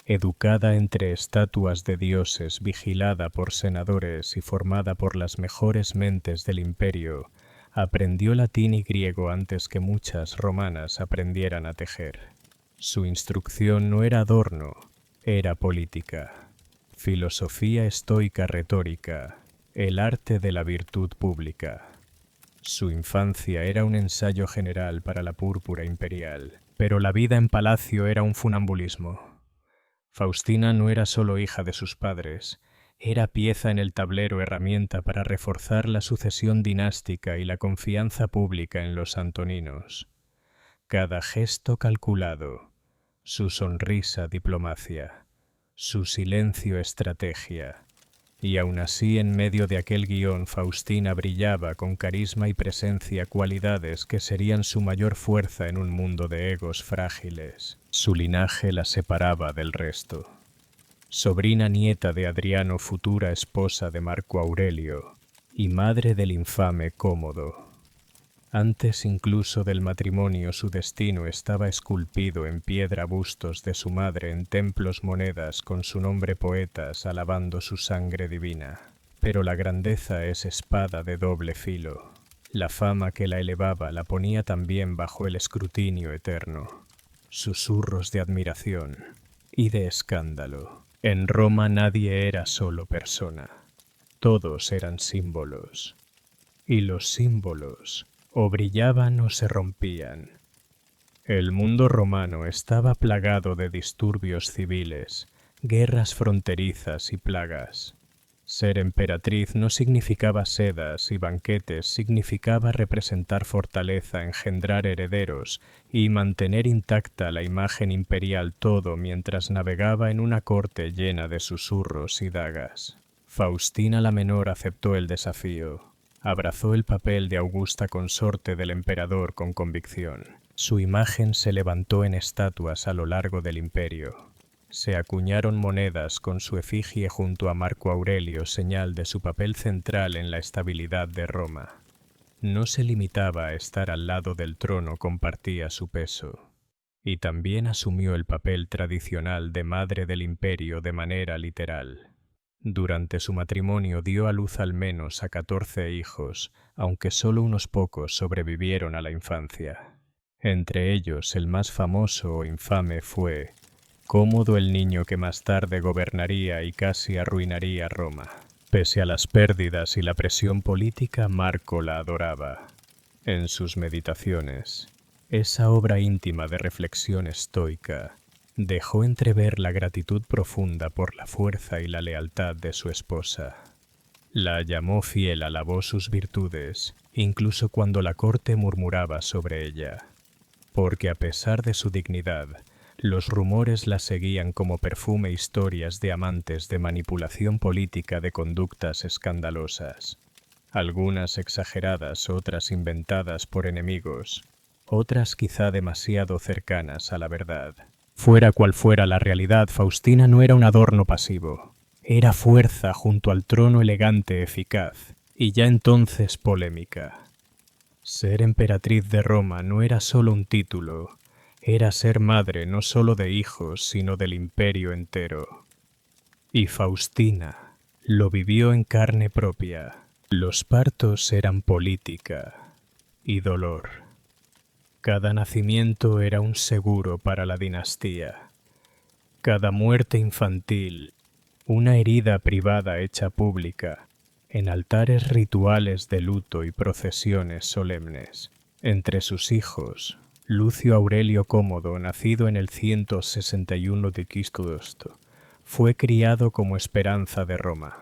Educada entre estatuas de dioses, vigilada por senadores y formada por las mejores mentes del imperio, aprendió latín y griego antes que muchas romanas aprendieran a tejer. Su instrucción no era adorno, era política, filosofía estoica retórica, el arte de la virtud pública. Su infancia era un ensayo general para la púrpura imperial, pero la vida en palacio era un funambulismo. Faustina no era solo hija de sus padres, era pieza en el tablero, herramienta para reforzar la sucesión dinástica y la confianza pública en los antoninos. Cada gesto calculado, su sonrisa diplomacia, su silencio estrategia. Y aún así, en medio de aquel guión, Faustina brillaba con carisma y presencia, cualidades que serían su mayor fuerza en un mundo de egos frágiles. Su linaje la separaba del resto. Sobrina nieta de Adriano, futura esposa de Marco Aurelio, y madre del infame Cómodo. Antes incluso del matrimonio, su destino estaba esculpido en piedra, bustos de su madre en templos, monedas con su nombre, poetas alabando su sangre divina. Pero la grandeza es espada de doble filo. La fama que la elevaba la ponía también bajo el escrutinio eterno. Susurros de admiración y de escándalo. En Roma nadie era solo persona. Todos eran símbolos. Y los símbolos o brillaban o se rompían. El mundo romano estaba plagado de disturbios civiles, guerras fronterizas y plagas. Ser emperatriz no significaba sedas y banquetes, significaba representar fortaleza, engendrar herederos y mantener intacta la imagen imperial, todo mientras navegaba en una corte llena de susurros y dagas. Faustina la menor aceptó el desafío. Abrazó el papel de augusta consorte del emperador con convicción. Su imagen se levantó en estatuas a lo largo del imperio. Se acuñaron monedas con su efigie junto a Marco Aurelio, señal de su papel central en la estabilidad de Roma. No se limitaba a estar al lado del trono, compartía su peso. Y también asumió el papel tradicional de madre del imperio de manera literal. Durante su matrimonio dio a luz al menos a 14 hijos, aunque solo unos pocos sobrevivieron a la infancia. Entre ellos, el más famoso o infame fue Cómodo, el niño que más tarde gobernaría y casi arruinaría Roma. Pese a las pérdidas y la presión política, Marco la adoraba. En sus meditaciones, esa obra íntima de reflexión estoica, dejó entrever la gratitud profunda por la fuerza y la lealtad de su esposa. La llamó fiel, alabó sus virtudes, incluso cuando la corte murmuraba sobre ella, porque a pesar de su dignidad, los rumores la seguían como perfume historias de amantes de manipulación política de conductas escandalosas, algunas exageradas, otras inventadas por enemigos, otras quizá demasiado cercanas a la verdad. Fuera cual fuera la realidad, Faustina no era un adorno pasivo. Era fuerza junto al trono elegante, eficaz, y ya entonces polémica. Ser emperatriz de Roma no era solo un título, era ser madre no solo de hijos, sino del imperio entero. Y Faustina lo vivió en carne propia. Los partos eran política y dolor. Cada nacimiento era un seguro para la dinastía. Cada muerte infantil, una herida privada hecha pública, en altares rituales de luto y procesiones solemnes. Entre sus hijos, Lucio Aurelio Cómodo, nacido en el 161 de Cristo, fue criado como esperanza de Roma.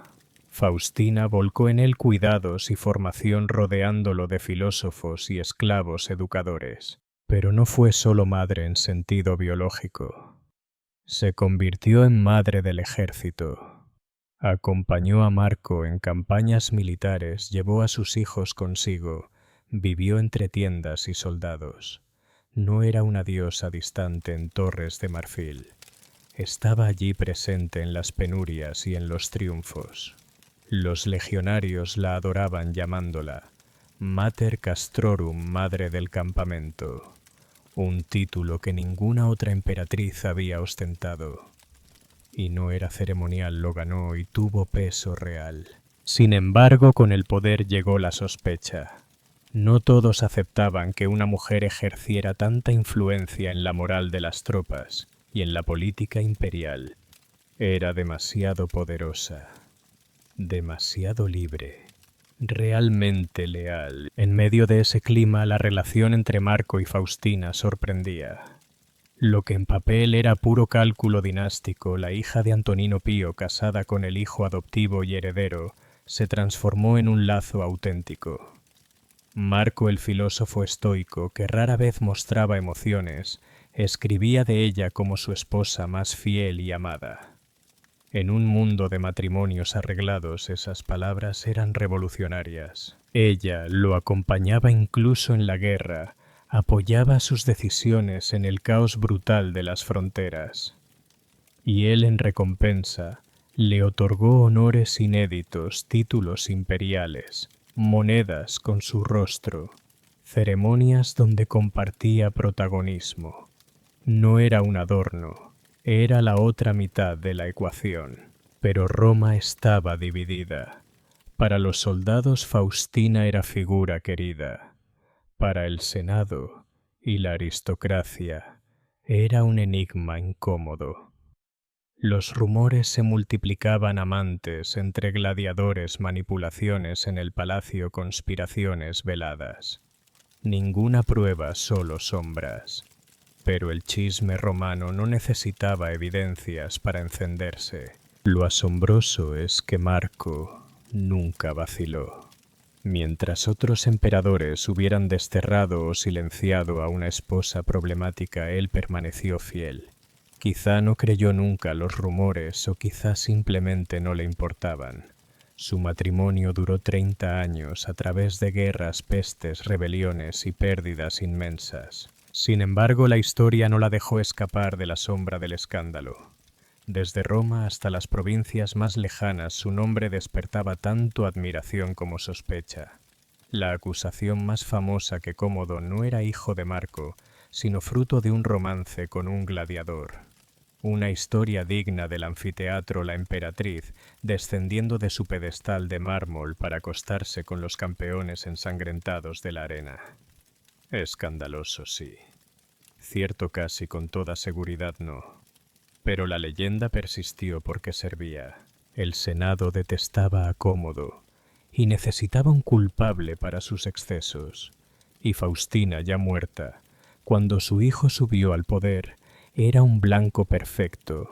Faustina volcó en él cuidados y formación rodeándolo de filósofos y esclavos educadores. Pero no fue solo madre en sentido biológico. Se convirtió en madre del ejército. Acompañó a Marco en campañas militares, llevó a sus hijos consigo, vivió entre tiendas y soldados. No era una diosa distante en torres de marfil. Estaba allí presente en las penurias y en los triunfos. Los legionarios la adoraban llamándola Mater Castrorum, madre del campamento, un título que ninguna otra emperatriz había ostentado. Y no era ceremonial, lo ganó y tuvo peso real. Sin embargo, con el poder llegó la sospecha. No todos aceptaban que una mujer ejerciera tanta influencia en la moral de las tropas y en la política imperial. Era demasiado poderosa, demasiado libre, realmente leal. En medio de ese clima, la relación entre Marco y Faustina sorprendía. Lo que en papel era puro cálculo dinástico, la hija de Antonino Pío casada con el hijo adoptivo y heredero, se transformó en un lazo auténtico. Marco, el filósofo estoico, que rara vez mostraba emociones, escribía de ella como su esposa más fiel y amada. En un mundo de matrimonios arreglados, esas palabras eran revolucionarias. Ella lo acompañaba incluso en la guerra, apoyaba sus decisiones en el caos brutal de las fronteras. Y él, en recompensa, le otorgó honores inéditos, títulos imperiales, monedas con su rostro, ceremonias donde compartía protagonismo. No era un adorno, era la otra mitad de la ecuación. Pero Roma estaba dividida. Para los soldados Faustina era figura querida. Para el Senado y la aristocracia era un enigma incómodo. Los rumores se multiplicaban, amantes entre gladiadores, manipulaciones en el palacio, conspiraciones veladas. Ninguna prueba, solo sombras. Pero el chisme romano no necesitaba evidencias para encenderse. Lo asombroso es que Marco nunca vaciló. Mientras otros emperadores hubieran desterrado o silenciado a una esposa problemática, él permaneció fiel. Quizá no creyó nunca los rumores o quizá simplemente no le importaban. Su matrimonio duró 30 años a través de guerras, pestes, rebeliones y pérdidas inmensas. Sin embargo, la historia no la dejó escapar de la sombra del escándalo. Desde Roma hasta las provincias más lejanas, su nombre despertaba tanto admiración como sospecha. La acusación más famosa que Cómodo no era hijo de Marco, sino fruto de un romance con un gladiador. Una historia digna del anfiteatro La Emperatriz, descendiendo de su pedestal de mármol para acostarse con los campeones ensangrentados de la arena. Escandaloso, sí. Cierto casi con toda seguridad no. Pero la leyenda persistió porque servía. El Senado detestaba a Cómodo y necesitaba un culpable para sus excesos. Y Faustina, ya muerta, cuando su hijo subió al poder, era un blanco perfecto.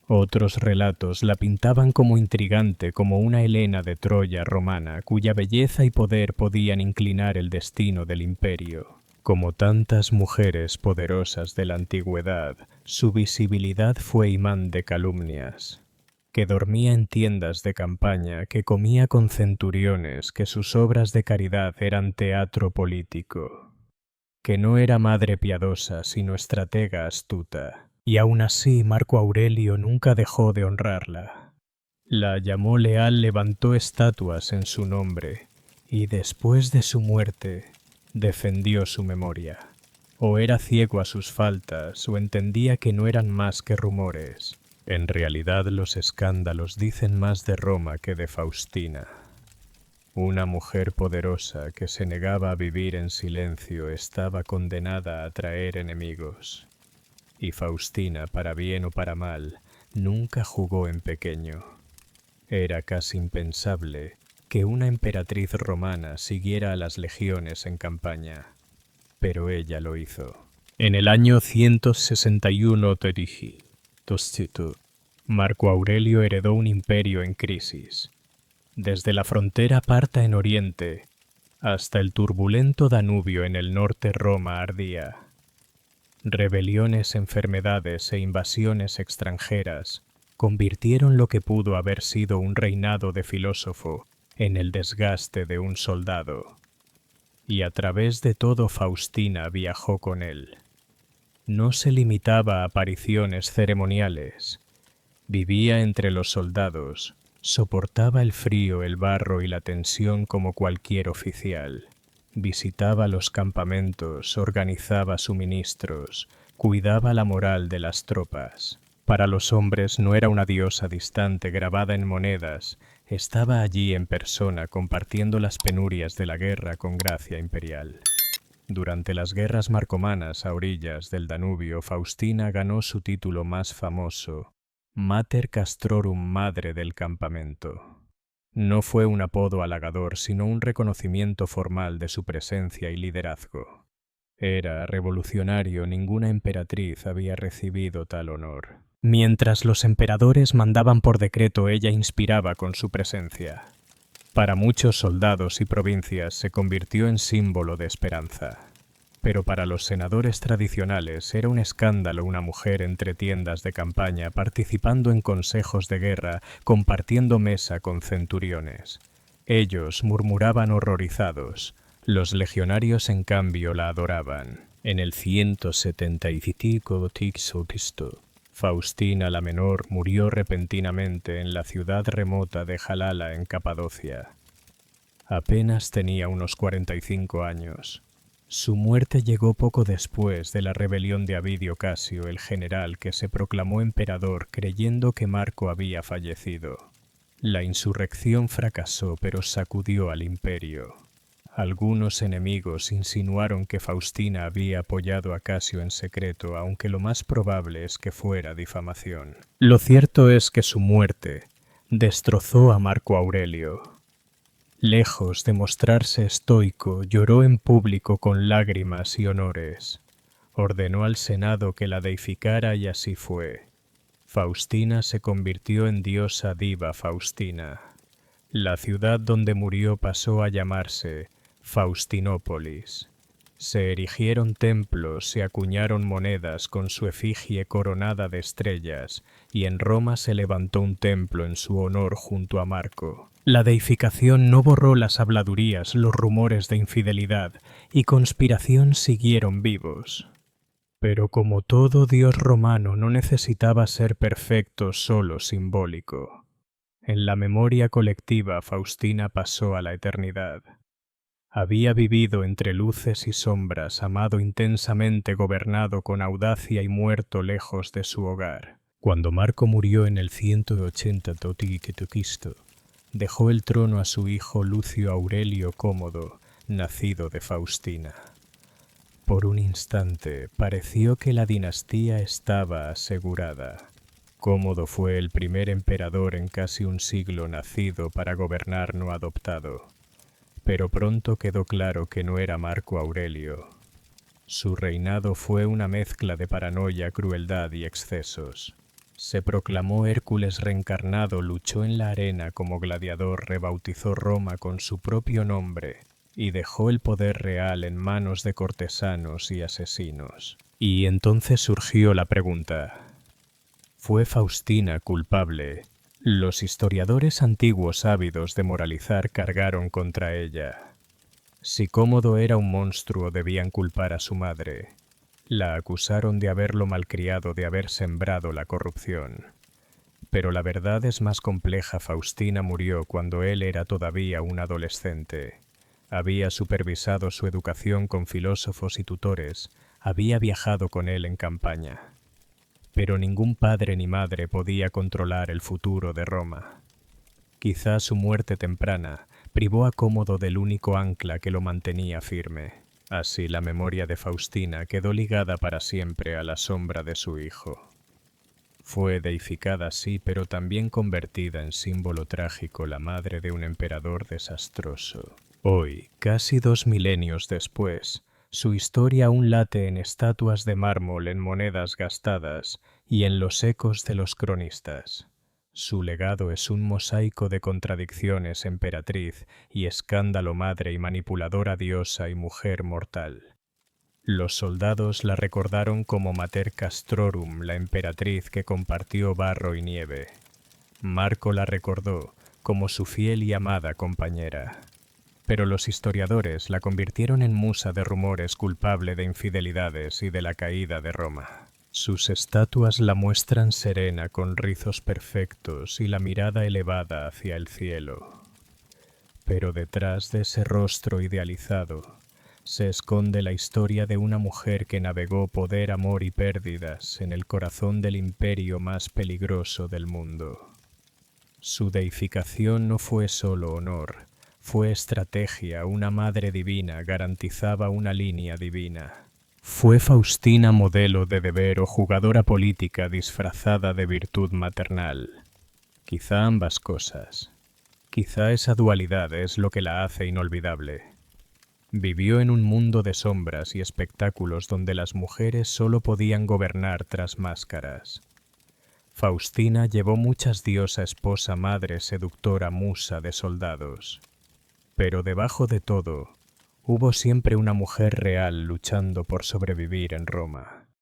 Otros relatos la pintaban como intrigante, como una Helena de Troya romana, cuya belleza y poder podían inclinar el destino del imperio. Como tantas mujeres poderosas de la antigüedad, su visibilidad fue imán de calumnias. Que dormía en tiendas de campaña, que comía con centuriones, que sus obras de caridad eran teatro político. Que no era madre piadosa, sino estratega astuta. Y aún así Marco Aurelio nunca dejó de honrarla. La llamó leal, levantó estatuas en su nombre, y después de su muerte defendió su memoria. O era ciego a sus faltas, o entendía que no eran más que rumores. En realidad los escándalos dicen más de Roma que de Faustina. Una mujer poderosa que se negaba a vivir en silencio estaba condenada a atraer enemigos. Y Faustina, para bien o para mal, nunca jugó en pequeño. Era casi impensable que una emperatriz romana siguiera a las legiones en campaña, pero ella lo hizo. En el año 161 Marco Aurelio heredó un imperio en crisis. Desde la frontera parta en oriente hasta el turbulento Danubio en el norte Roma ardía. Rebeliones, enfermedades e invasiones extranjeras convirtieron lo que pudo haber sido un reinado de filósofo en el desgaste de un soldado. Y a través de todo Faustina viajó con él. No se limitaba a apariciones ceremoniales. Vivía entre los soldados, soportaba el frío, el barro y la tensión como cualquier oficial. Visitaba los campamentos, organizaba suministros, cuidaba la moral de las tropas. Para los hombres no era una diosa distante grabada en monedas, estaba allí en persona compartiendo las penurias de la guerra con gracia imperial. Durante las guerras marcomanas a orillas del Danubio, Faustina ganó su título más famoso, Mater Castrorum, madre del campamento. No fue un apodo halagador, sino un reconocimiento formal de su presencia y liderazgo. Era revolucionario, ninguna emperatriz había recibido tal honor. Mientras los emperadores mandaban por decreto, ella inspiraba con su presencia. Para muchos soldados y provincias se convirtió en símbolo de esperanza. Pero para los senadores tradicionales era un escándalo una mujer entre tiendas de campaña, participando en consejos de guerra, compartiendo mesa con centuriones. Ellos murmuraban horrorizados. Los legionarios, en cambio, la adoraban. En el 175 Faustina la Menor murió repentinamente en la ciudad remota de Jalala, en Capadocia. Apenas tenía unos 45 años. Su muerte llegó poco después de la rebelión de Avidio Casio, el general que se proclamó emperador creyendo que Marco había fallecido. La insurrección fracasó, pero sacudió al imperio. Algunos enemigos insinuaron que Faustina había apoyado a Casio en secreto, aunque lo más probable es que fuera difamación. Lo cierto es que su muerte destrozó a Marco Aurelio. Lejos de mostrarse estoico, lloró en público con lágrimas y honores. Ordenó al Senado que la deificara y así fue. Faustina se convirtió en diosa diva Faustina. La ciudad donde murió pasó a llamarse Faustinópolis. Se erigieron templos, se acuñaron monedas con su efigie coronada de estrellas, y en Roma se levantó un templo en su honor junto a Marco. La deificación no borró las habladurías, los rumores de infidelidad y conspiración siguieron vivos. Pero como todo dios romano no necesitaba ser perfecto, solo simbólico. En la memoria colectiva Faustina pasó a la eternidad. Había vivido entre luces y sombras, amado intensamente, gobernado con audacia y muerto lejos de su hogar. Cuando Marco murió en el 180 dejó el trono a su hijo Lucio Aurelio Cómodo, nacido de Faustina. Por un instante pareció que la dinastía estaba asegurada. Cómodo fue el primer emperador en casi un siglo nacido para gobernar no adoptado. Pero pronto quedó claro que no era Marco Aurelio. Su reinado fue una mezcla de paranoia, crueldad y excesos. Se proclamó Hércules reencarnado, luchó en la arena como gladiador, rebautizó Roma con su propio nombre y dejó el poder real en manos de cortesanos y asesinos. Y entonces surgió la pregunta: ¿fue Faustina culpable? Los historiadores antiguos ávidos de moralizar cargaron contra ella. Si Cómodo era un monstruo, debían culpar a su madre. La acusaron de haberlo malcriado, de haber sembrado la corrupción. Pero la verdad es más compleja. Faustina murió cuando él era todavía un adolescente. Había supervisado su educación con filósofos y tutores, había viajado con él en campaña. Pero ningún padre ni madre podía controlar el futuro de Roma. Quizá su muerte temprana privó a Cómodo del único ancla que lo mantenía firme. Así la memoria de Faustina quedó ligada para siempre a la sombra de su hijo. Fue deificada, sí, pero también convertida en símbolo trágico, la madre de un emperador desastroso. Hoy, casi 2 milenios después, su historia aún late en estatuas de mármol, en monedas gastadas y en los ecos de los cronistas. Su legado es un mosaico de contradicciones: emperatriz y escándalo, madre y manipuladora, diosa y mujer mortal. Los soldados la recordaron como Mater Castrorum, la emperatriz que compartió barro y nieve. Marco la recordó como su fiel y amada compañera. Pero los historiadores la convirtieron en musa de rumores, culpable de infidelidades y de la caída de Roma. Sus estatuas la muestran serena, con rizos perfectos y la mirada elevada hacia el cielo. Pero detrás de ese rostro idealizado se esconde la historia de una mujer que navegó poder, amor y pérdidas en el corazón del imperio más peligroso del mundo. Su deificación no fue solo honor, fue estrategia. Una madre divina garantizaba una línea divina. ¿Fue Faustina modelo de deber o jugadora política disfrazada de virtud maternal? Quizá ambas cosas. Quizá esa dualidad es lo que la hace inolvidable. Vivió en un mundo de sombras y espectáculos donde las mujeres solo podían gobernar tras máscaras. Faustina llevó muchas: diosa, esposa, madre, seductora, musa de soldados. Pero debajo de todo, hubo siempre una mujer real luchando por sobrevivir en Roma.